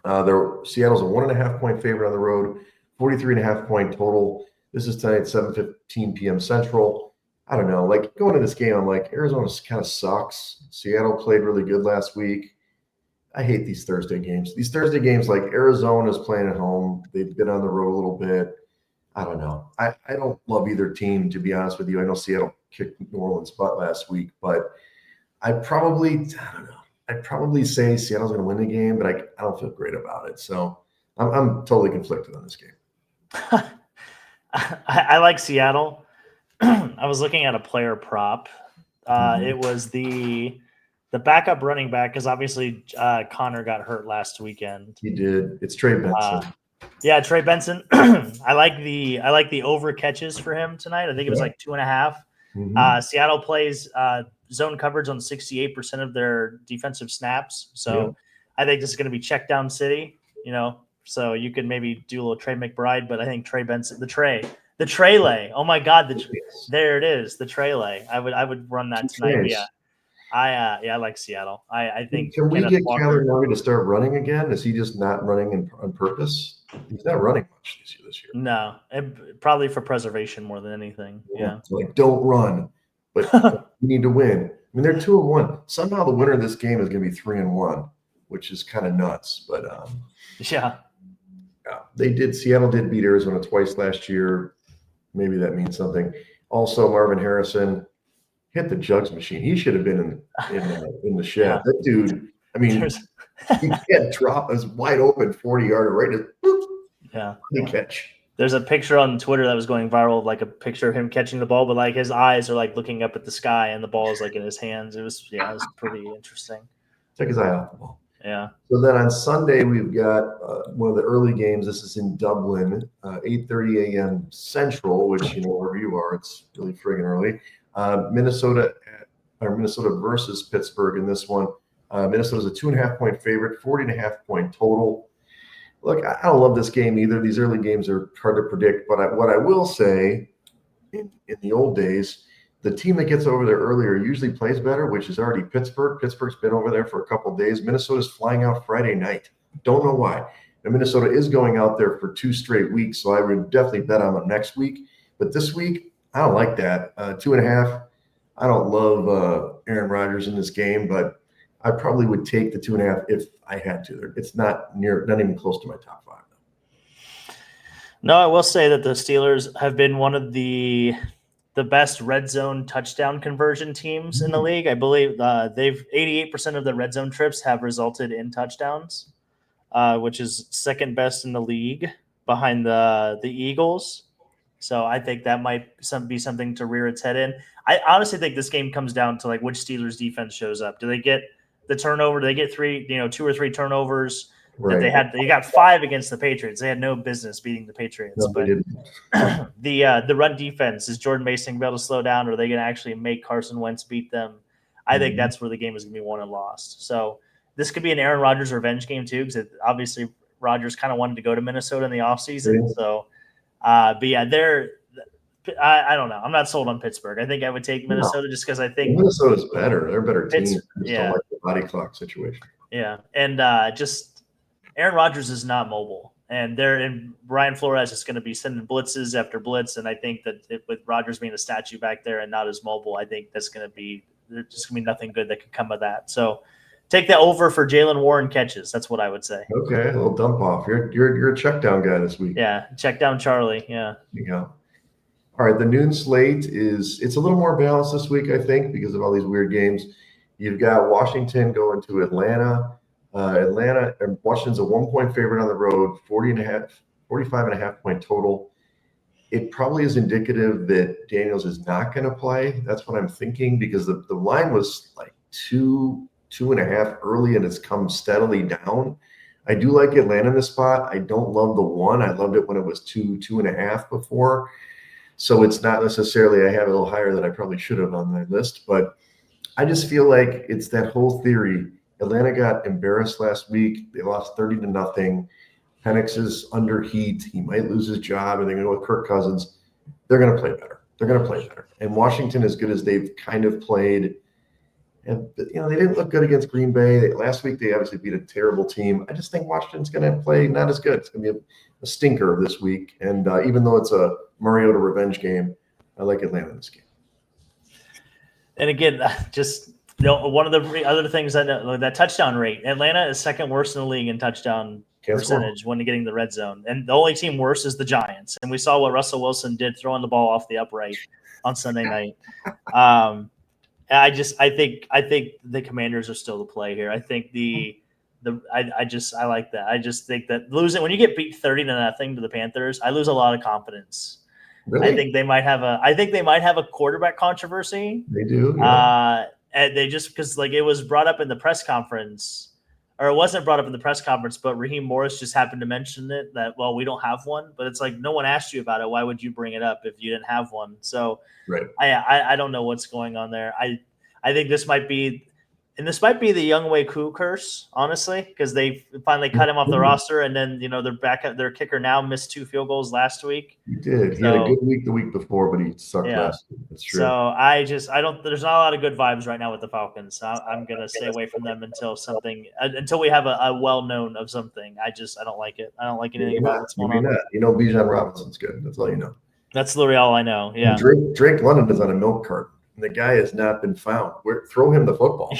Seattle's a 1.5-point favorite on the road, 43.5-point total. This is tonight, 7:15 p.m. Central. I don't know. Like, going into this game, I'm like, Arizona kind of sucks. Seattle played really good last week. I hate these Thursday games. These Thursday games, like Arizona's playing at home. They've been on the road a little bit. I don't know. I don't love either team, to be honest with you. I know Seattle kicked New Orleans' butt last week, but I'd probably say Seattle's going to win the game, but I don't feel great about it. So I'm totally conflicted on this game.
I like Seattle. I was looking at a player prop. It was the backup running back, because obviously Connor got hurt last weekend.
He did. It's Trey Benson.
Yeah, Trey Benson. I like the over catches for him tonight. I think it was like 2.5. Seattle plays zone coverage on 68% of their defensive snaps. So I think this is going to be check down city, so you could maybe do a little Trey McBride, but I think Trey Benson, the Trey lay. Oh my God. There it is. The Trey lay. I would run that tonight. But yeah. I like Seattle. I think.
Can we get Kyler Murray to start running again? Is he just not running on purpose? He's not running much this year.
No, probably for preservation more than anything. Yeah.
Like, don't run, but you need to win. I mean, they're 2-1. Somehow the winner of this game is going to be 3-1, which is kind of nuts. But
yeah,
Seattle did beat Arizona twice last year. Maybe that means something. Also, Marvin Harrison hit the jugs machine. He should have been in the shed. Yeah. That dude, I mean, he can't drop as wide open 40-yarder right. He catch.
There's a picture on Twitter that was going viral, like a picture of him catching the ball, but like his eyes are like looking up at the sky and the ball is like in his hands. It was pretty interesting.
Take his eye off the ball.
Yeah.
So then on Sunday, we've got one of the early games. This is in Dublin, 8:30 a.m. Central, which, wherever you are, it's really friggin' early. Minnesota versus Pittsburgh in this one. Minnesota's a 2.5-point favorite, 40.5-point total. Look, I don't love this game either. These early games are hard to predict, but what I will say, in the old days, the team that gets over there earlier usually plays better, which is already Pittsburgh. Pittsburgh's been over there for a couple of days. Minnesota's flying out Friday night. Don't know why. And Minnesota is going out there for 2 straight weeks, so I would definitely bet on them next week. But this week, I don't like that. 2.5. I don't love Aaron Rodgers in this game, but I probably would take the 2.5 if I had to. It's not even close to my top 5.
No, I will say that the Steelers have been one of the best red zone touchdown conversion teams in the league. I believe they've 88% of the red zone trips have resulted in touchdowns, which is second best in the league behind the Eagles. So I think that might be something to rear its head in. I honestly think this game comes down to like which Steelers defense shows up. Do they get the turnover? Do they get 2 or 3 turnovers? that they had. They got 5 against the Patriots. They had no business beating the Patriots.
No,
but the run defense, is Jordan Mason going to be able to slow down, or are they going to actually make Carson Wentz beat them? I think that's where the game is going to be won and lost. So this could be an Aaron Rodgers revenge game too, because obviously Rodgers kind of wanted to go to Minnesota in the offseason. So, but yeah, I don't know. I'm not sold on Pittsburgh. I think I would take Minnesota just because I think
Minnesota's better. They're a better team. Just
yeah.
don't like the body clock situation.
Yeah, and just Aaron Rodgers is not mobile, and Brian Flores is going to be sending blitzes after blitz, and I think that with Rodgers being a statue back there and not as mobile, I think there's just going to be nothing good that could come of that. So take that over for Jalen Warren catches. That's what I would say.
Okay, a little dump off. You're a check down guy this week.
Yeah, check down Charlie. Yeah.
There you go. All right, the noon slate it's a little more balanced this week, I think, because of all these weird games. You've got Washington going to Atlanta. Washington's a 1-point favorite on the road, 45.5 point total. It probably is indicative that Daniels is not going to play. That's what I'm thinking, because the line was like 2.5 early, and it's come steadily down. I do like Atlanta in this spot. I don't love the 1. I loved it when it was 2.5 before. So it's not necessarily, I have it a little higher than I probably should have on my list, but I just feel like it's that whole theory. Atlanta got embarrassed last week. They lost 30-0. Penix is under heat. He might lose his job, and they're going to go with Kirk Cousins. They're going to play better. And Washington, as good as they've kind of played, and they didn't look good against Green Bay. Last week, they obviously beat a terrible team. I just think Washington's going to play not as good. It's going to be a stinker this week. And even though it's a Mariota revenge game, I like Atlanta in this game.
And again, just one of the other things that touchdown rate, Atlanta is second worst in the league in touchdown percentage when getting the red zone, and the only team worse is the Giants. And we saw what Russell Wilson did throwing the ball off the upright on Sunday night. I think the Commanders are still the play here. I think I like that. I just think that losing when you get beat 30-0 to the Panthers, I lose a lot of confidence.
Really?
I think they might have a quarterback controversy.
They do. Yeah.
And they just because it was brought up in the press conference, or it wasn't brought up in the press conference, but Raheem Morris just happened to mention it that, well, we don't have one, but it's like, no one asked you about it. Why would you bring it up if you didn't have one? So
right.
I don't know what's going on there. I think this might be the Younghoe Koo curse, honestly, because they finally cut him off the roster, and then their kicker now missed 2 field goals last week.
He did. He had a good week the week before, but he sucked last week. That's true.
So there's not a lot of good vibes right now with the Falcons. So I'm gonna stay away from them until we have a well-known of something. I don't like it. I don't like anything about what's going on.
Bijan Robinson's good. That's all you know.
That's literally all I know. Yeah.
Drake London is on a milk carton. And the guy has not been found. Throw him the football.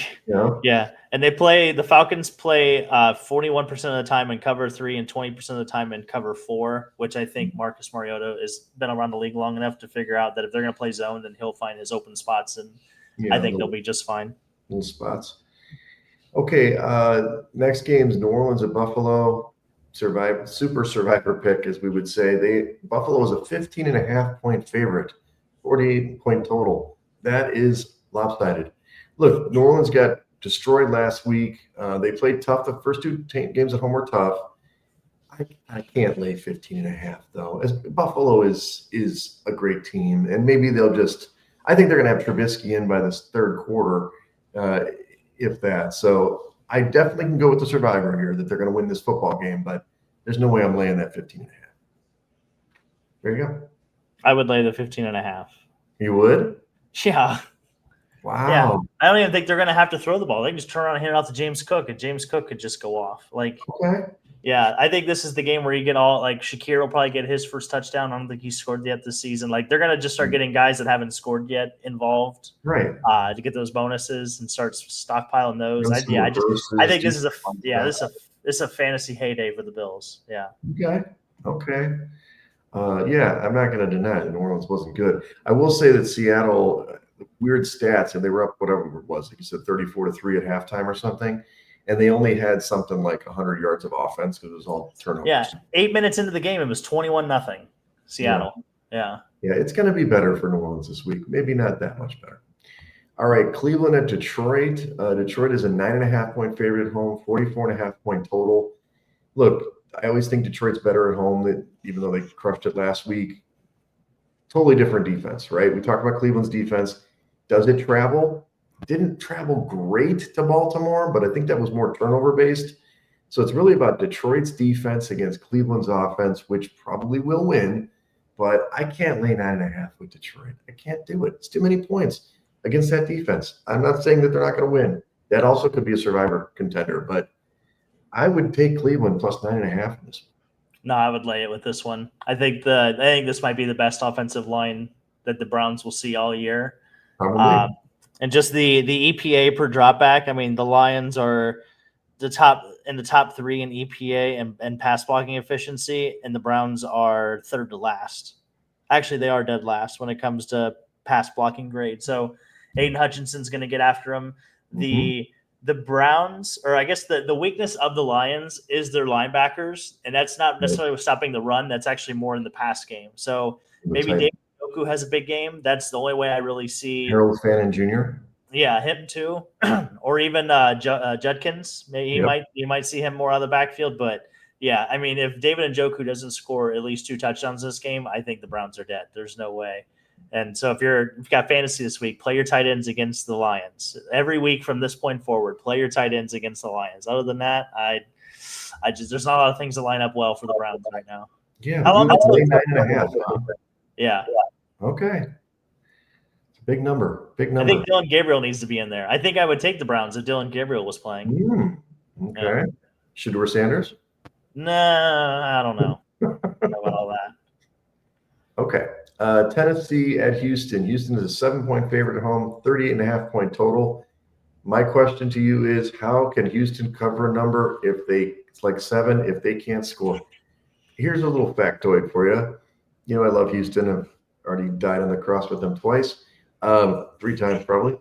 Yeah, and the Falcons play 41% of the time in cover 3 and 20% of the time in cover 4, which I think Marcus Mariota has been around the league long enough to figure out that if they're going to play zone, then he'll find his open spots, and I think they'll be just fine.
Little spots. Okay, next game is New Orleans at Buffalo. Super survivor pick, as we would say. Buffalo is a 15.5 point favorite, 48 point total. That is lopsided. Look, New Orleans got destroyed last week. They played tough. The first 2 games at home were tough. I can't lay 15.5 though. Buffalo is a great team, and maybe they'll just. I think they're going to have Trubisky in by this third quarter, if that. So I definitely can go with the survivor here that they're going to win this football game, but there's no way I'm laying that 15.5. There you go.
I would lay the 15.5.
You would?
Yeah.
Wow.
Yeah. I don't even think they're going to have to throw the ball. They can just turn around and hand it out to James Cook, and James Cook could just go off.
Okay.
Yeah, I think this is the game where you get all Shakir will probably get his first touchdown. I don't think he's scored yet this season. They're going to just start getting guys that haven't scored yet involved,
right?
To get those bonuses and start stockpiling those. I think this is a fantasy heyday for the Bills. Yeah.
Okay. I'm not going to deny that New Orleans wasn't good. I will say that Seattle, weird stats, and they were up whatever it was, like you said, 34-3 at halftime or something, and they only had something like 100 yards of offense because it was all turnovers.
Yeah, 8 minutes into the game, it was 21-0 Seattle. Yeah,
it's going to be better for New Orleans this week. Maybe not that much better. All right, Cleveland at Detroit. Detroit is a 9.5 point favorite at home, 44.5 point total. look, I always think Detroit's better at home, even though they crushed it last week. Totally different defense, right? We talked about Cleveland's defense. Does it travel? Didn't travel great to Baltimore, but I think that was more turnover based. So it's really about Detroit's defense against Cleveland's offense, which probably will win. But I can't lay 9.5 with Detroit. I can't do it. It's too many points against that defense. I'm not saying that they're not going to win. That also could be a survivor contender, but I would take Cleveland plus 9.5 in this.
No, I would lay it with this one. I think this might be the best offensive line that the Browns will see all year.
Probably.
And just the EPA per dropback. I mean, the Lions are the top 3 in EPA and pass blocking efficiency, and the Browns are third to last. Actually, they are dead last when it comes to pass blocking grade. So Aiden Hutchinson's going to get after him. The Browns, or I guess the weakness of the Lions is their linebackers, and that's not necessarily stopping the run. That's actually more in the pass game. So maybe David Njoku has a big game. That's the only way I really see.
Harold Fannin Jr.
Yeah, him too, or even Judkins. Maybe you might see him more out of the backfield. But yeah, I mean, if David Njoku doesn't score at least 2 touchdowns this game, I think the Browns are dead. There's no way. And so if you've got fantasy this week, play your tight ends against the Lions. Every week from this point forward, play your tight ends against the Lions. Other than that, there's not a lot of things that line up well for the Browns right now.
Yeah.
How long?
9.5.
Yeah.
Okay. It's a big number. Big
I
number.
think Dylan Gabriel needs to be in there. I think I would take the Browns if Dylan Gabriel was playing.
Okay.
Yeah.
Shedeur Sanders?
Nah, I don't know. I don't know about all that.
Okay. Tennessee at Houston. Houston is a 7-point favorite at home, 38.5 point total. My question to you is, how can Houston cover a number it's like 7 if they can't score? Here's a little factoid for you. You know, I love Houston. I've already died on the cross with them twice, 3 times probably.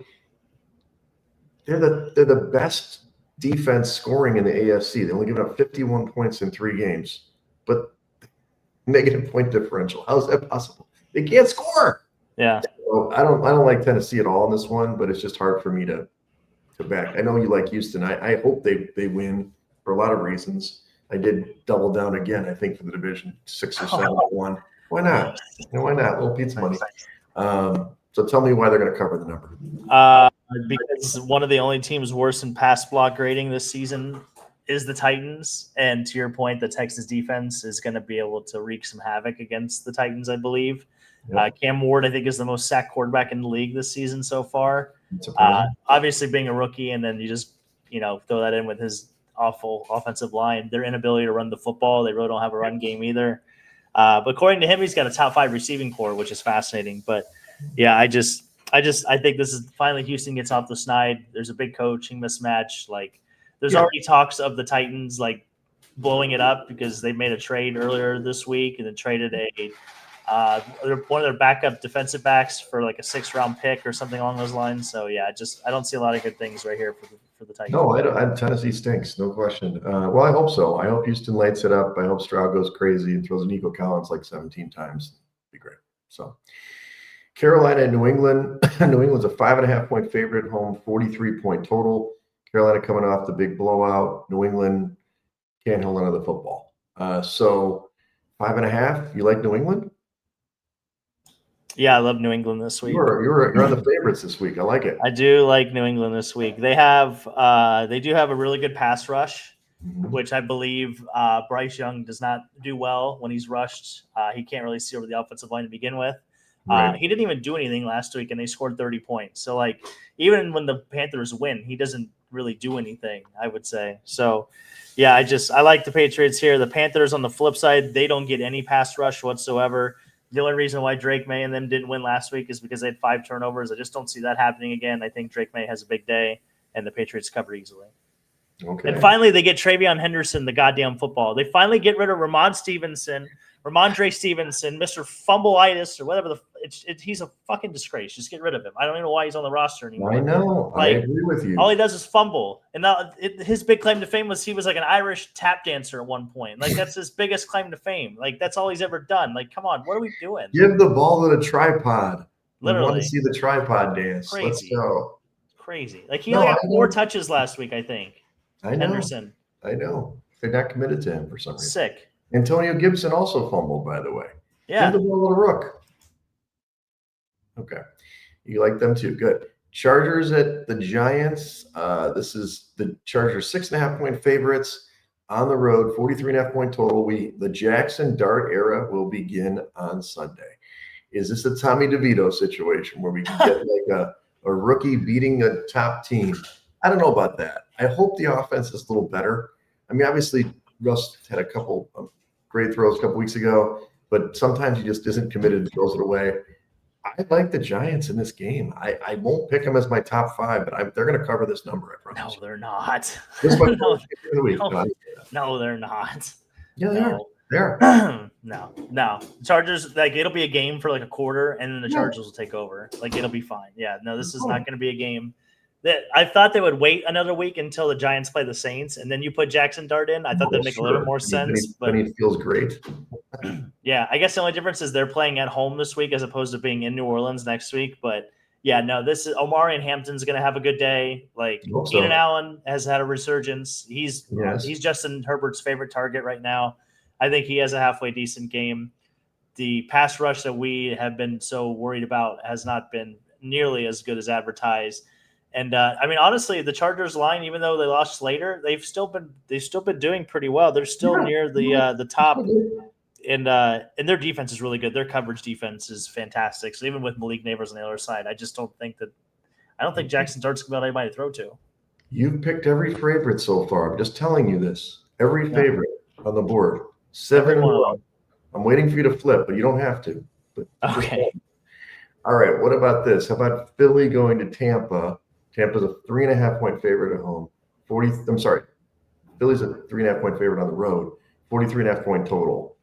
They're the best defense scoring in the AFC. They only given up 51 points in 3 games, but negative point differential. How is that possible? They can't score.
Yeah.
So I don't like Tennessee at all in this one, but it's just hard for me to back. I know you like Houston. I hope they win for a lot of reasons. I did double down again, I think, for the division 6 or 7-1. Why not? Why not? A little pizza money. So tell me why they're going to cover the number.
Because one of the only teams worse in pass block grading this season is the Titans. And to your point, the Texas defense is going to be able to wreak some havoc against the Titans, I believe. Yep. Cam Ward, I think, is the most sacked quarterback in the league this season so far. Obviously being a rookie, and then you just, throw that in with his awful offensive line, their inability to run the football. They really don't have a run game either. But according to him, he's got a top 5 receiving core, which is fascinating. But yeah, I think this is finally Houston gets off the snide. There's a big coaching mismatch. Like, there's already talks of the Titans like blowing it up because they made a trade earlier this week and then traded one of their backup defensive backs for like a 6th-round pick or something along those lines. So yeah, I don't see a lot of good things right here for the Titans.
No, I don't. Tennessee stinks, no question. Well, I hope so. I hope Houston lights it up. I hope Stroud goes crazy and throws Nico Collins like 17 times. It'd be great. So Carolina and New England. New England's a 5.5 point favorite at home, 43 point total. Carolina coming off the big blowout. New England can't hold on to the football. So 5.5. You like New England?
Yeah, I love New England this week.
You're on the favorites this week. I like it.
I do like New England this week. They do have a really good pass rush, which I believe Bryce Young does not do well when he's rushed. He can't really see over the offensive line to begin with. Right. He didn't even do anything last week, and they scored 30 points. So, like, even when the Panthers win, he doesn't really do anything, I would say. So, yeah, I like the Patriots here. The Panthers, on the flip side, they don't get any pass rush whatsoever. The only reason why Drake May and them didn't win last week is because they had 5 turnovers. I just don't see that happening again. I think Drake May has a big day, and the Patriots cover easily.
Okay.
And finally, they get Travion Henderson, the goddamn football. They finally get rid of Ramondre Stevenson, Mr. Fumbleitis, or whatever. He's a fucking disgrace. Just get rid of him. I don't even know why he's on the roster anymore.
I know. I agree with you.
All he does is fumble. And now his big claim to fame was he was like an Irish tap dancer at one point. Like, that's his biggest claim to fame. Like, that's all he's ever done. Like, come on, what are we doing?
Give the ball to the tripod.
Literally.
I want to see the tripod dance.
Crazy.
Let's go.
Crazy. Like, he only had 4 touches last week, I think.
I know.
Henderson.
I know. They're not committed to him for some reason.
Sick.
Antonio Gibson also fumbled, by the way.
Yeah.
Give the ball to Rook. Okay. You like them too. Good. Chargers at the Giants. This is the Chargers 6.5-point favorites on the road, 43.5-point total. The Jackson Dart era will begin on Sunday. Is this a Tommy DeVito situation where we can get like a rookie beating a top team? I don't know about that. I hope the offense is a little better. I mean, obviously, Russ had a couple of great throws a couple weeks ago, but sometimes he just isn't committed and throws it away. I like the Giants in this game. I won't pick them as my top 5, but they're going to cover this number, I promise.
No, they're not.
This is my favorite of the week.
No, they're not.
Yeah, they are. They are.
No. Chargers, like, it'll be a game for like a quarter, and then the Chargers will take over. Like, it'll be fine. Yeah, no, this is not going to be a game. I thought they would wait another week until the Giants play the Saints, and then you put Jackson Dart in. I thought that'd make a little more sense.
But he feels great.
Yeah, I guess the only difference is they're playing at home this week as opposed to being in New Orleans next week. But yeah, no, this is Omari and Hampton's going to have a good day. Like, Keenan Allen has had a resurgence. He's Justin Herbert's favorite target right now. I think he has a halfway decent game. The pass rush that we have been so worried about has not been nearly as good as advertised. And I mean, honestly, the Chargers line, even though they lost Slater, they've still been doing pretty well. They're still near the top, and their defense is really good. Their coverage defense is fantastic. So even with Malik Neighbors on the other side, I don't think Jackson Dart's going to be anybody to throw to.
You've picked every favorite so far. I'm just telling you this. Every favorite on the board. 7 1. I'm waiting for you to flip, but you don't have to. But
okay.
All right. What about this? How about Philly going to Tampa? Tampa's a 3.5-point favorite at home. Philly's a 3.5-point favorite on the road. 43.5-point total.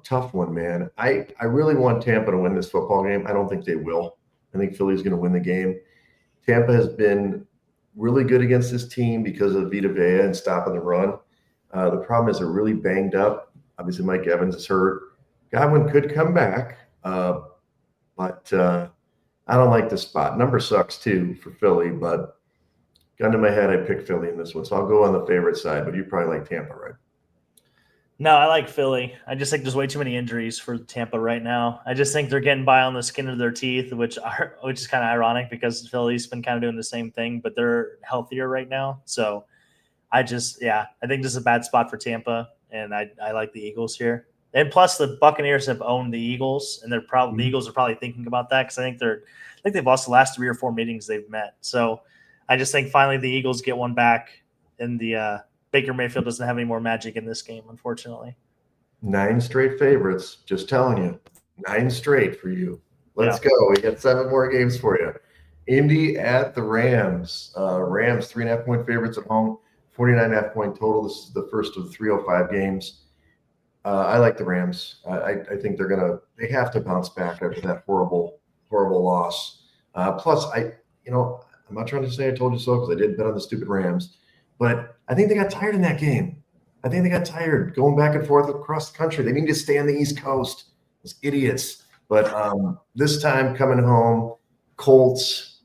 Tough one, man. I really want Tampa to win this football game. I don't think they will. I think Philly's going to win the game. Tampa has been really good against this team because of Vita Vea and stopping the run. The problem is they're really banged up. Obviously, Mike Evans is hurt. Godwin could come back, but I don't like this spot. Number sucks too for Philly, but gun to my head, I pick Philly in this one. So I'll go on the favorite side, but you probably like Tampa, right?
No, I like Philly. I just think there's way too many injuries for Tampa right now. I just think they're getting by on the skin of their teeth, which is kind of ironic because Philly's been kind of doing the same thing, but they're healthier right now. So I think this is a bad spot for Tampa, and I like the Eagles here. And plus, the Buccaneers have owned the Eagles, and the Eagles are probably thinking about that because I think they've lost the last 3 or 4 meetings they've met. So I just think finally the Eagles get one back, and the Baker Mayfield doesn't have any more magic in this game, unfortunately.
9 straight favorites. Just telling you, 9 straight for you. Let's go. We got 7 more games for you. Indy at the Rams. Rams 3.5-point favorites at home. 49.5-point total. This is the first of the 305 games. I like the Rams. I think they have to bounce back after that horrible loss. Plus, I'm not trying to say I told you so because I did bet on the stupid Rams, but I think they got tired in that game. I think they got tired going back and forth across the country. They need to stay on the East Coast. Those idiots. But this time coming home, Colts,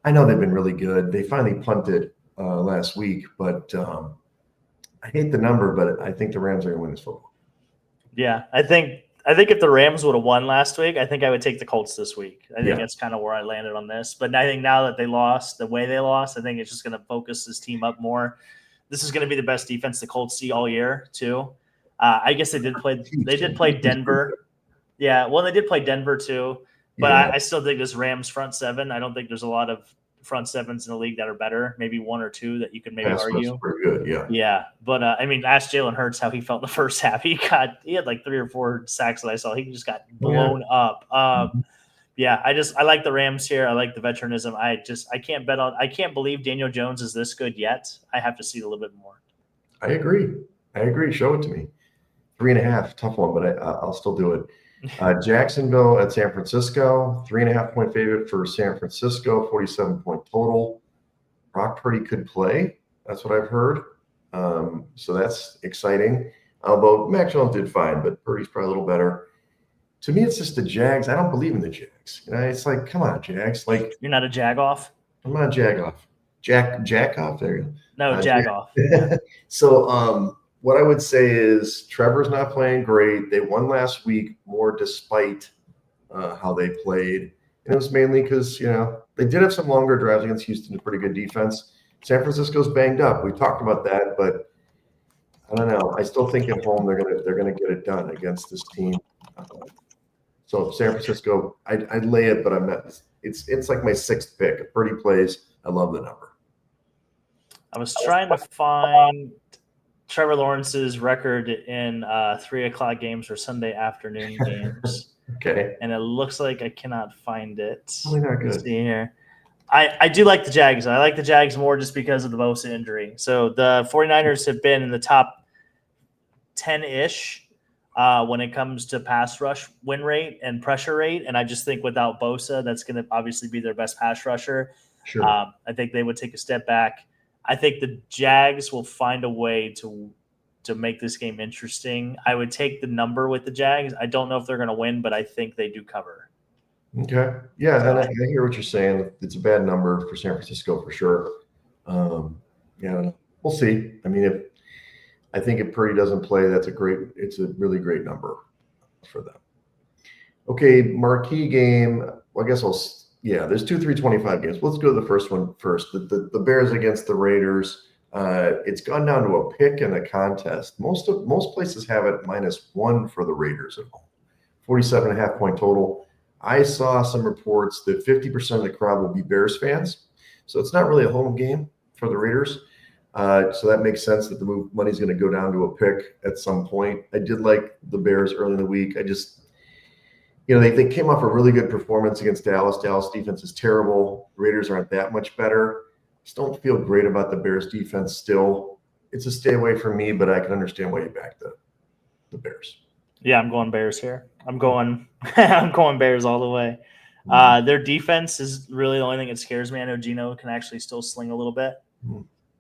I know they've been really good. They finally punted last week, but I hate the number, but I think the Rams are going to win this football.
Yeah, I think if the Rams would have won last week, I think I would take the Colts this week. I think that's kind of where I landed on this. But I think now that they lost the way they lost, I think it's just going to focus this team up more. This is going to be the best defense the Colts see all year too. I guess they did play Denver. Yeah, well, they did play Denver too. But I still think this Rams front seven. I don't think there's a lot of front sevens in the league that are better. Maybe 1 or 2 that you could maybe argue.
Pretty good, yeah.
Yeah, but I mean, ask Jalen Hurts how he felt in the first half. He had like 3 or 4 sacks that I saw. He just got blown up. Yeah, I like the Rams here. I like the veteranism. I can't believe Daniel Jones is this good yet. I have to see a little bit more.
I agree. Show it to me. 3.5, tough one, but I'll still do it. Jacksonville at San Francisco, 3.5-point favorite for San Francisco, 47-point total. Brock Purdy could play. That's what I've heard. So that's exciting. Although Mac Jones did fine, but Purdy's probably a little better. To me, it's just the Jags. I don't believe in the Jags. It's like, come on, Jags. Like,
you're not a Jagoff?
I'm not a Jagoff. Jack off there.
No, Jagoff. Yeah.
So what I would say is Trevor's not playing great. They won last week more despite how they played. And it was mainly because, they did have some longer drives against Houston, a pretty good defense. San Francisco's banged up. We talked about that, but I don't know. I still think at home they're gonna get it done against this team. So San Francisco, I'd lay it, but I'm not. It's like my sixth pick. If Purdy plays, I love the number.
I was trying to find Trevor Lawrence's record in 3:00 games or Sunday afternoon games.
Okay.
And it looks like I cannot find it.
Probably not good.
Let's see here. I do like the Jags. I like the Jags more just because of the Bosa injury. So the 49ers have been in the top 10-ish when it comes to pass rush win rate and pressure rate. And I just think without Bosa, that's going to obviously be their best pass rusher.
Sure.
I think they would take a step back. I think the Jags will find a way to make this game interesting. I would take the number with the Jags. I don't know if they're going to win, but I think they do cover.
Okay. Yeah, and I hear what you're saying. It's a bad number for San Francisco for sure. We'll see. I mean, I think if Purdy doesn't play, it's a really great number for them. Okay, marquee game. Well, I guess there's 2 325 games. Let's go to the first one first. The Bears against the Raiders. It's gone down to a pick and a contest. Most places have it -1 for the Raiders at home. 47.5 point total. I saw some reports that 50% of the crowd will be Bears fans. So it's not really a home game for the Raiders. So that makes sense that the money's going to go down to a pick at some point. I did like the Bears early in the week. I just, they came off a really good performance against Dallas. Dallas defense is terrible. Raiders aren't that much better. Just don't feel great about the Bears defense still. It's a stay away from me, but I can understand why you back the Bears.
Yeah, I'm going Bears here. I'm going Bears all the way. Their defense is really the only thing that scares me. I know Geno can actually still sling a little bit.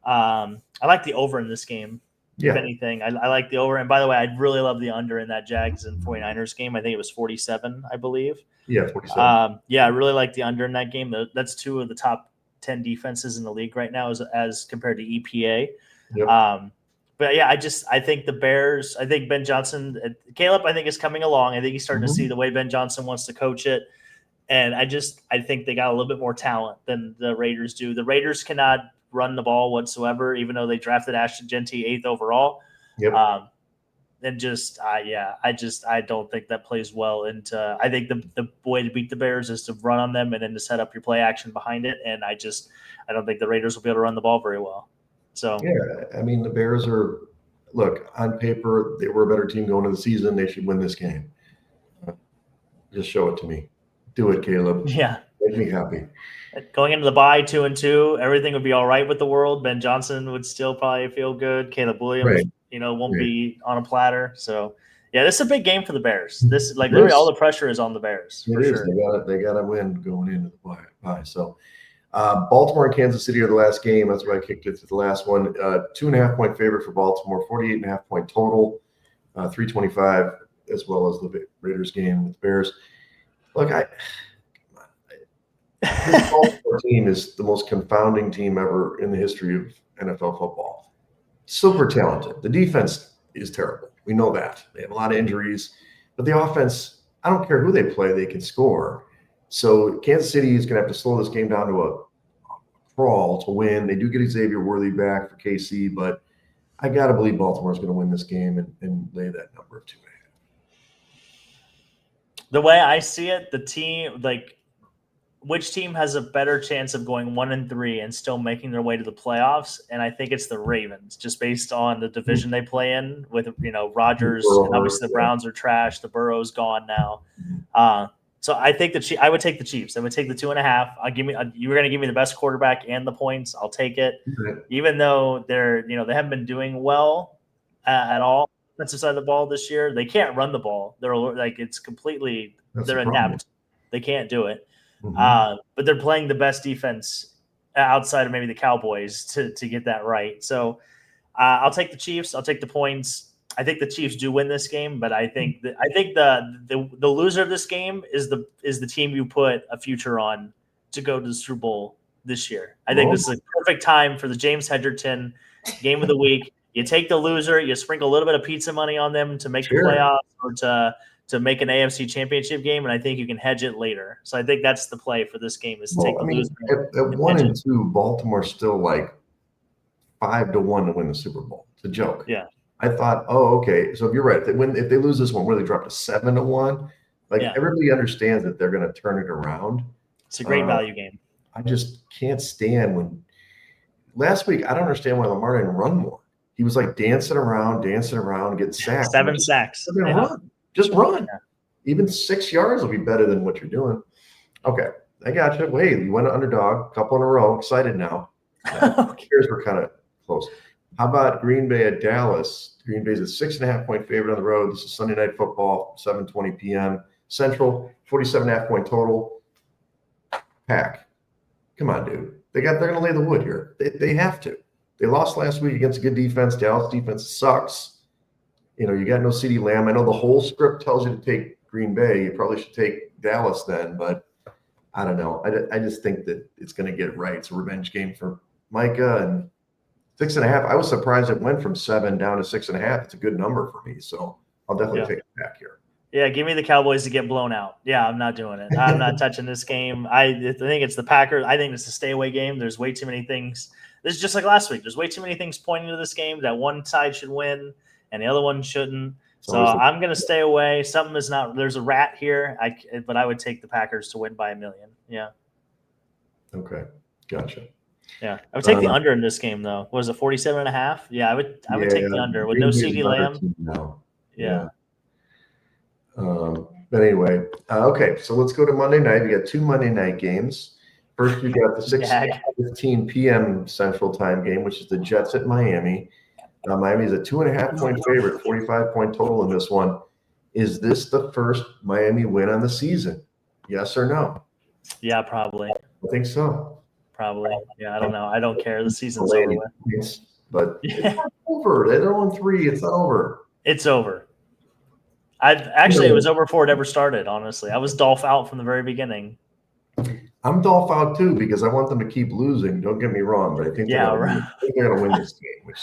I like the over in this game.
Yeah.
If anything, I like the over. And by the way, I really love the under in that Jags and 49ers game. I think it was 47, I believe.
Yeah, 47.
I really like the under in that game. That's 2 of the top 10 defenses in the league right now as compared to EPA.
Yep.
But yeah, I think the Bears, I think Ben Johnson, Caleb, I think is coming along. I think he's starting to see the way Ben Johnson wants to coach it. And I think they got a little bit more talent than the Raiders do. The Raiders cannot run the ball whatsoever, even though they drafted Ashton Genty 8th overall.
Yep.
I don't think that plays well into. I think the way to beat the Bears is to run on them and then to set up your play action behind it. And I don't think the Raiders will be able to run the ball very well. So
yeah, I mean the Bears look on paper they were a better team going into the season. They should win this game. Just show it to me. Do it, Caleb.
Yeah,
make me happy.
Going into the bye 2-2, everything would be all right with the world. Ben Johnson would still probably feel good. Caleb Williams, won't be on a platter. So, yeah, this is a big game for the Bears. This literally all the pressure is on the Bears.
It is. Sure. They got to win going into the bye. So, Baltimore and Kansas City are the last game. That's why I kicked it to the last one. 2.5 point favorite for Baltimore. 48.5 point total. 325 as well as the Raiders game with the Bears. Look, this Baltimore team is the most confounding team ever in the history of NFL football. Super talented. The defense is terrible. We know that. They have a lot of injuries. But the offense, I don't care who they play, they can score. So Kansas City is going to have to slow this game down to a crawl to win. They do get Xavier Worthy back for KC, but I got to believe Baltimore is going to win this game and lay that number of 2.5.
The way I see it, the team, which team has a better chance of going 1-3 and still making their way to the playoffs? And I think it's the Ravens, just based on the division they play in with, Rodgers. And obviously the Browns are trash. The Burrow's gone now. So I think I would take the Chiefs. I would take the 2.5. You were going to give me the best quarterback and the points. I'll take it.
Mm-hmm.
Even though they haven't been doing well at all defensive side of the ball this year. They can't run the ball. They're it's completely they're inept. They can't do it.
Mm-hmm.
But they're playing the best defense outside of maybe the Cowboys to get that right. So I'll take the Chiefs. I'll take the points. I think the Chiefs do win this game, but I think the loser of this game is the team you put a future on to go to the Super Bowl this year. I think this is a perfect time for the James Hedgerton game of the week. You take the loser, you sprinkle a little bit of pizza money on them to make the playoffs or to make an AFC championship game, and I think you can hedge it later. So I think that's the play for this game is to take the loser.
At 1-2, Baltimore's still like 5-1 to win the Super Bowl. It's a joke.
Yeah.
I thought, okay. So if you're right, if they lose this one, where they drop to 7-1, everybody understands that they're going to turn it around.
It's a great value game.
I just can't stand when last week. I don't understand why Lamar didn't run more. He was like dancing around, getting sacked.
7 sacks.
Run. Just run.
Yeah.
Even 6 yards will be better than what you're doing. Okay, I got you. Wait, you went to underdog, couple in a row. Excited now. Here's we're kind of close. How about Green Bay at Dallas? Green Bay's a 6.5-point favorite on the road. This is Sunday Night Football, 7:20 p.m. Central. 47.5-point total. Pack. Come on, dude. They're going to lay the wood here. They have to. They lost last week against a good defense. Dallas defense sucks. You got no CeeDee Lamb. I know the whole script tells you to take Green Bay. You probably should take Dallas then, but I don't know. I just think that it's going to get it right. It's a revenge game for Micah, and 6.5. I was surprised it went from 7 down to 6.5. It's a good number for me, so I'll definitely take it back here.
Yeah, give me the Cowboys to get blown out. Yeah, I'm not doing it. I'm not touching this game. I think it's the Packers. I think it's a stay-away game. There's way too many things. This is just like last week. There's way too many things pointing to this game that one side should win and the other one shouldn't. So I'm going to stay away. Something is not – there's a rat here, but I would take the Packers to win by 1 million. Yeah.
Okay. Gotcha.
Yeah. I would take the under in this game, though. Was it 47.5? Yeah, I would take the under with no CeeDee Lamb. Yeah.
But anyway, okay, so let's go to Monday night. We got 2 Monday night games. First, we got the 6:15 p.m. Central Time game, which is the Jets at Miami. Miami is a 2.5-point favorite, 45-point total in this one. Is this the first Miami win on the season? Yes or no?
Yeah, probably.
I think so.
Probably. Yeah, I don't know. I don't care. The season's over with.
But it's not over. They're 0-3. It's not over.
It's over. It was over before it ever started, honestly. I was Dolph out from the very beginning.
I'm Dolph out too because I want them to keep losing. Don't get me wrong, but I think they're going to win this game.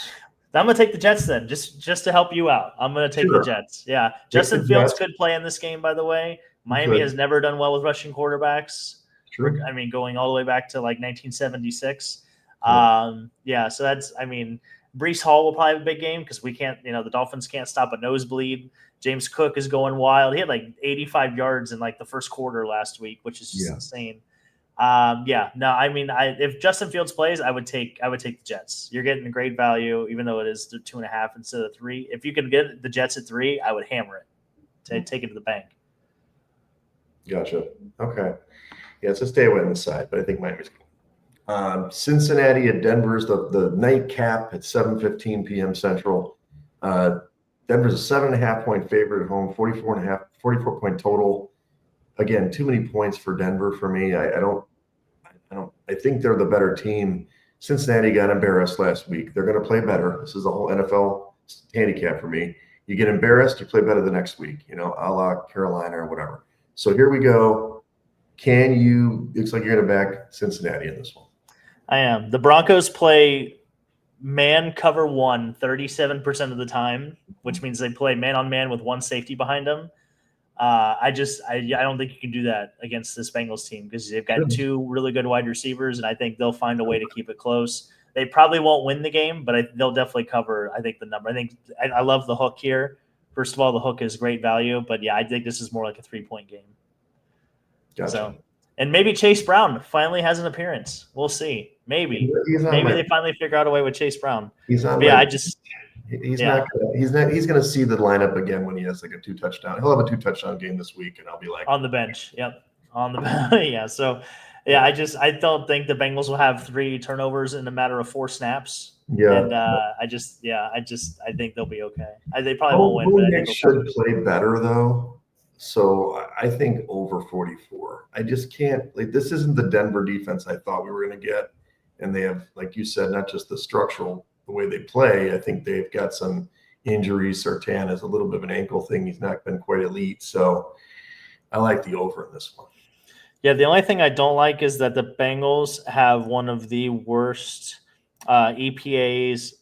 I'm going to take the Jets then, just to help you out. I'm going to take the Jets. Yeah. Justin Fields could play in this game, by the way. Miami has never done well with rushing quarterbacks.
True.
I mean, going all the way back to like 1976. So that's, Breece Hall will probably have a big game because we can't, the Dolphins can't stop a nosebleed. James Cook is going wild. He had like 85 yards in like the first quarter last week, which is just insane. If Justin Fields plays, I would take the Jets. You're getting a great value, even though it is 2.5 instead of 3. If you can get the Jets at 3, I would hammer it. Take it to the bank.
Gotcha. Okay. Yeah, it's a stay away on the side, but I think Miami's good. Cincinnati at Denver is the nightcap at 7:15 p.m. Central. Denver's a 7.5-point favorite at home, 44.5 total. Again, too many points for Denver for me. I think they're the better team. Cincinnati got embarrassed last week. They're going to play better. This is the whole NFL handicap for me. You get embarrassed, you play better the next week, a la Carolina or whatever. So here we go. Looks like you're going to back Cincinnati in this one.
I am. The Broncos play man cover 1 37% of the time, which means they play man on man with one safety behind them. I don't think you can do that against this Bengals team because they've got 2 really good wide receivers, and I think they'll find a way to keep it close. They probably won't win the game, but they'll definitely cover, I think, the number. I love the hook here. First of all, the hook is great value, but I think this is more like a 3-point game.
Gotcha.
So, and maybe Chase Brown finally has an appearance. We'll see. Maybe they finally figure out a way with Chase Brown.
He's not. He's going to see the lineup again when he has like a 2 touchdown. He'll have a 2 touchdown game this week, and I'll be like
on the bench. Yep, on the bench. Yeah. So, I don't think the Bengals will have 3 turnovers in a matter of 4 snaps.
Yeah.
And I think they'll be okay. They probably won't win. But I think
they should play better though. So I think over 44. I just can't. This isn't the Denver defense I thought we were going to get, and they have, like you said, not just the structural. The way they play, I think they've got some injuries. Surtain has a little bit of an ankle thing. He's not been quite elite. So I like the over in this one.
Yeah, the only thing I don't like is that the Bengals have one of the worst EPAs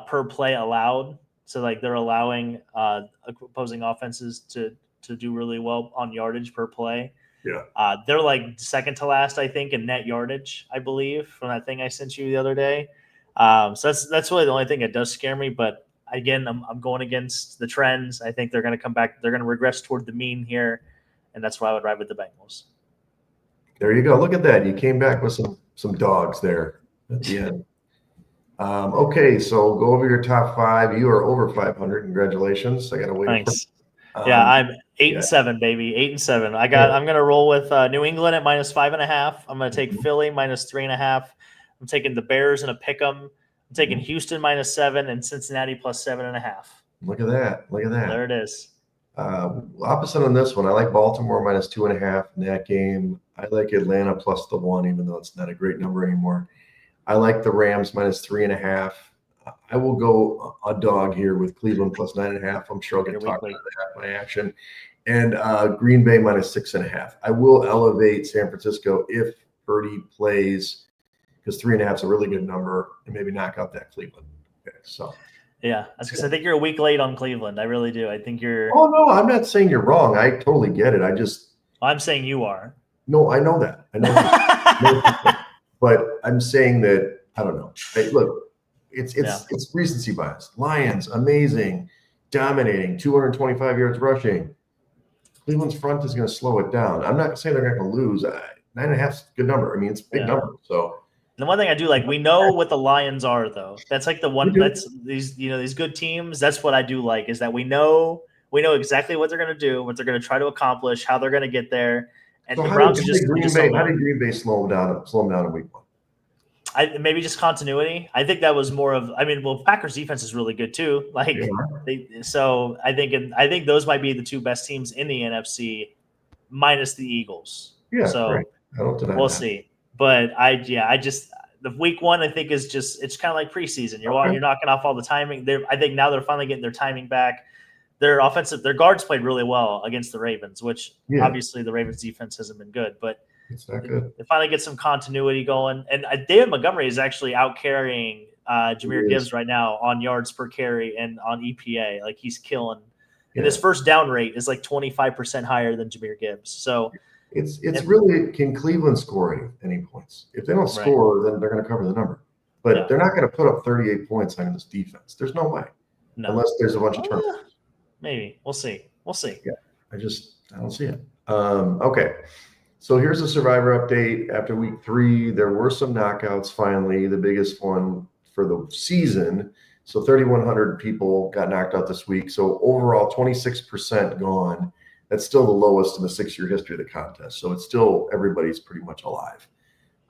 per play allowed. So like they're allowing opposing offenses to do really well on yardage per play.
Yeah.
They're like second to last, I think, in net yardage, I believe, from that thing I sent you the other day. So that's really the only thing that does scare me. But again, I'm going against the trends. I think they're going to come back. They're going to regress toward the mean here, and that's why I would ride with the Bengals.
There you go. Look at that. You came back with some dogs there at the end. Okay, so go over your top 5. You are over 500. Congratulations. I got to wait.
Thanks. Yeah, I'm 8-7, baby. 8-7. I'm gonna roll with New England at -5.5. I'm gonna take Philly -3.5. I'm taking the Bears in a pick 'em. I'm taking Houston -7 and Cincinnati +7.5.
Look at that. Look at that.
There it is.
Opposite on this one. I like Baltimore -2.5 in that game. I like Atlanta +1, even though it's not a great number anymore. I like the Rams -3.5. I will go a dog here with Cleveland +9.5. I'm sure I'll get talked about that by action. And Green Bay -6.5. I will elevate San Francisco if Purdy plays, because 3.5 is a really good number, and maybe knock out that Cleveland. Okay, so.
Yeah, I think you're a week late on Cleveland. I really do. I think you're.
Oh no, I'm not saying you're wrong. I totally get it.
I'm saying you are.
No, I know that. I know that. But I'm saying that I don't know. Hey, look. It's recency bias. Lions, amazing, dominating, 225 yards rushing. Cleveland's front is going to slow it down. I'm not saying they're going to lose. 9.5 is a good number. I mean, it's a big number. So
the one thing I do like, we know what the Lions are, though. That's like the one. That's these good teams. That's what I do like, is that we know exactly what they're going to do, what they're going to try to accomplish, how they're going to get there. And
so
the Browns
how did Green Bay slow them down in week 1?
Maybe just continuity. I think that was more of. I mean, Packers defense is really good too. So I think those might be the two best teams in the NFC, minus the Eagles.
Yeah.
So
right. I don't deny
we'll
that.
see. But the week 1 I think is just, it's kind of like preseason. You're knocking off all the timing. I think now they're finally getting their timing back. Their guards played really well against the Ravens, which obviously the Ravens defense hasn't been good, but.
It's not good.
They finally get some continuity going. And David Montgomery is actually out carrying Jahmyr Gibbs right now on yards per carry and on EPA. Like, he's killing. And his first down rate is like 25% higher than Jahmyr Gibbs. So
it's really, can Cleveland score any points? If they don't score, then they're going to cover the number. But they're not going to put up 38 points on this defense. There's no way. No. Unless there's a bunch of turnovers.
Maybe. We'll see.
Yeah. I don't see it. Okay. So here's a Survivor update. After week 3, there were some knockouts finally, the biggest one for the season. So 3,100 people got knocked out this week. So overall, 26% gone. That's still the lowest in the 6-year history of the contest. So it's still, everybody's pretty much alive.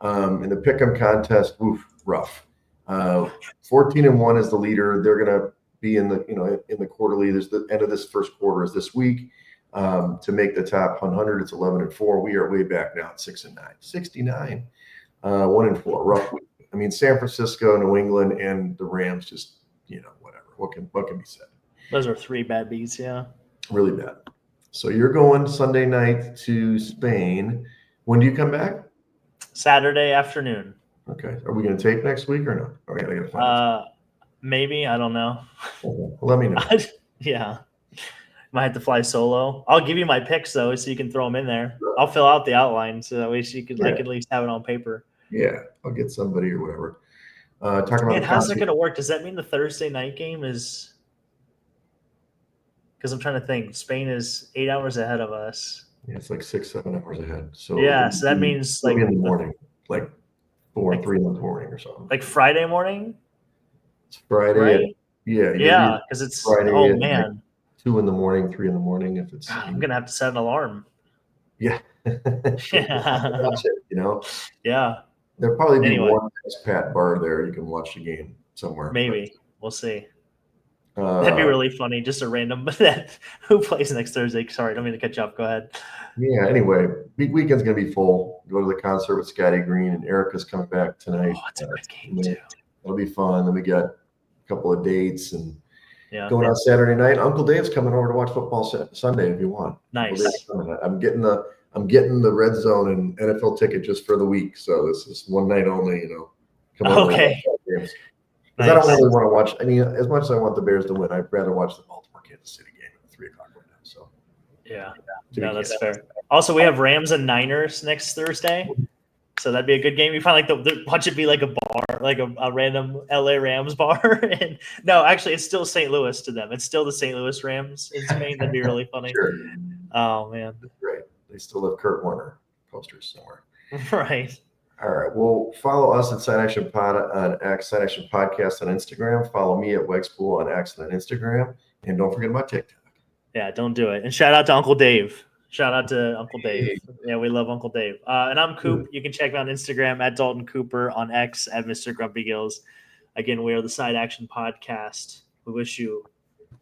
In the Pick'em contest, rough. 14-1 is the leader. They're going to be in the quarterly. There's the end of this first quarter is this week. To make the top 100, it's 11-4. We are way back now at 6-9, 69, 1-4. Rough week. I mean, San Francisco, New England, and the Rams just, whatever. What can be said?
Those are 3 bad beats, yeah.
Really bad. So you're going Sunday night to Spain. When do you come back?
Saturday afternoon.
Okay. Are we going to tape next week or no? I gotta find
maybe. I don't know.
Okay. Let me know.
Yeah. Might have to fly solo. I'll give you my picks though, so you can throw them in there. I'll fill out the outline so that way I could at least have it on paper.
Yeah, I'll get somebody or whatever. Talking about
how's that going to work? Does that mean the Thursday night game is? Because I'm trying to think. Spain is 8 hours ahead of us.
Yeah, it's like 6-7 hours ahead. So
so that means like
in the morning, like 4 or 3 in the morning or something.
Like Friday morning.
It's Friday.
Right?
Yeah,
because it's
Friday.
Oh man.
Like 2 in the morning, 3 in the morning. If it's,
I'm gonna have to set an alarm.
Yeah. Watch it,
Yeah.
There'll probably be one expat bar there. You can watch the game somewhere.
Maybe. We'll see. That'd be really funny. Just a random who plays next Thursday. Sorry, don't mean to cut you off. Go ahead.
Yeah. Anyway, big weekend's gonna be full. Go to the concert with Scotty Green, and Erica's coming back tonight.
Oh, it's a good game too.
It'll be fun. Then we got a couple of dates and going on Saturday night. Uncle Dave's coming over to watch football Sunday if you want.
Nice.
I'm getting the I'm getting the Red Zone and NFL ticket just for the week. So this is one night only, Come over and watch all games. Because I don't really want to watch. I mean, as much as I want the Bears to win, I'd rather watch the Baltimore Kansas City game at 3 o'clock window. So
yeah, no, that's fair. Also, we have Rams and Niners next Thursday, so that'd be a good game. You find watch it be like a bar, like a random LA Rams bar. And no, actually, it's still St. Louis to them. It's still the St. Louis Rams in Spain. That'd be really funny.
Sure.
Oh man,
that's great. They still have Kurt Warner posters somewhere.
Right.
All right. Well, follow us at Side Action Pod on X, Side Action Podcast on Instagram. Follow me at Wegspool on X and on Instagram. And don't forget about TikTok.
Yeah, don't do it. And shout out to Uncle Dave. Shout out to Uncle Dave. Yeah, we love Uncle Dave. And I'm Coop. You can check me on Instagram at Dalton Cooper, on X at Mr. Grumpy Gills. Again, we are the Side Action Podcast. We wish you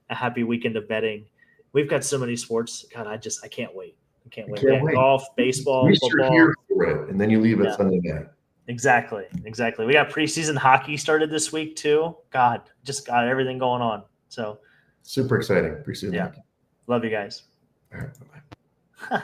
a happy weekend of betting. We've got so many sports. God, I can't wait. I can't wait. Golf, baseball, football.
Here for it, and then you leave it Sunday night.
Exactly. We got preseason hockey started this week too. God, just got everything going on. So
super exciting preseason hockey.
Love you guys.
All right, bye-bye.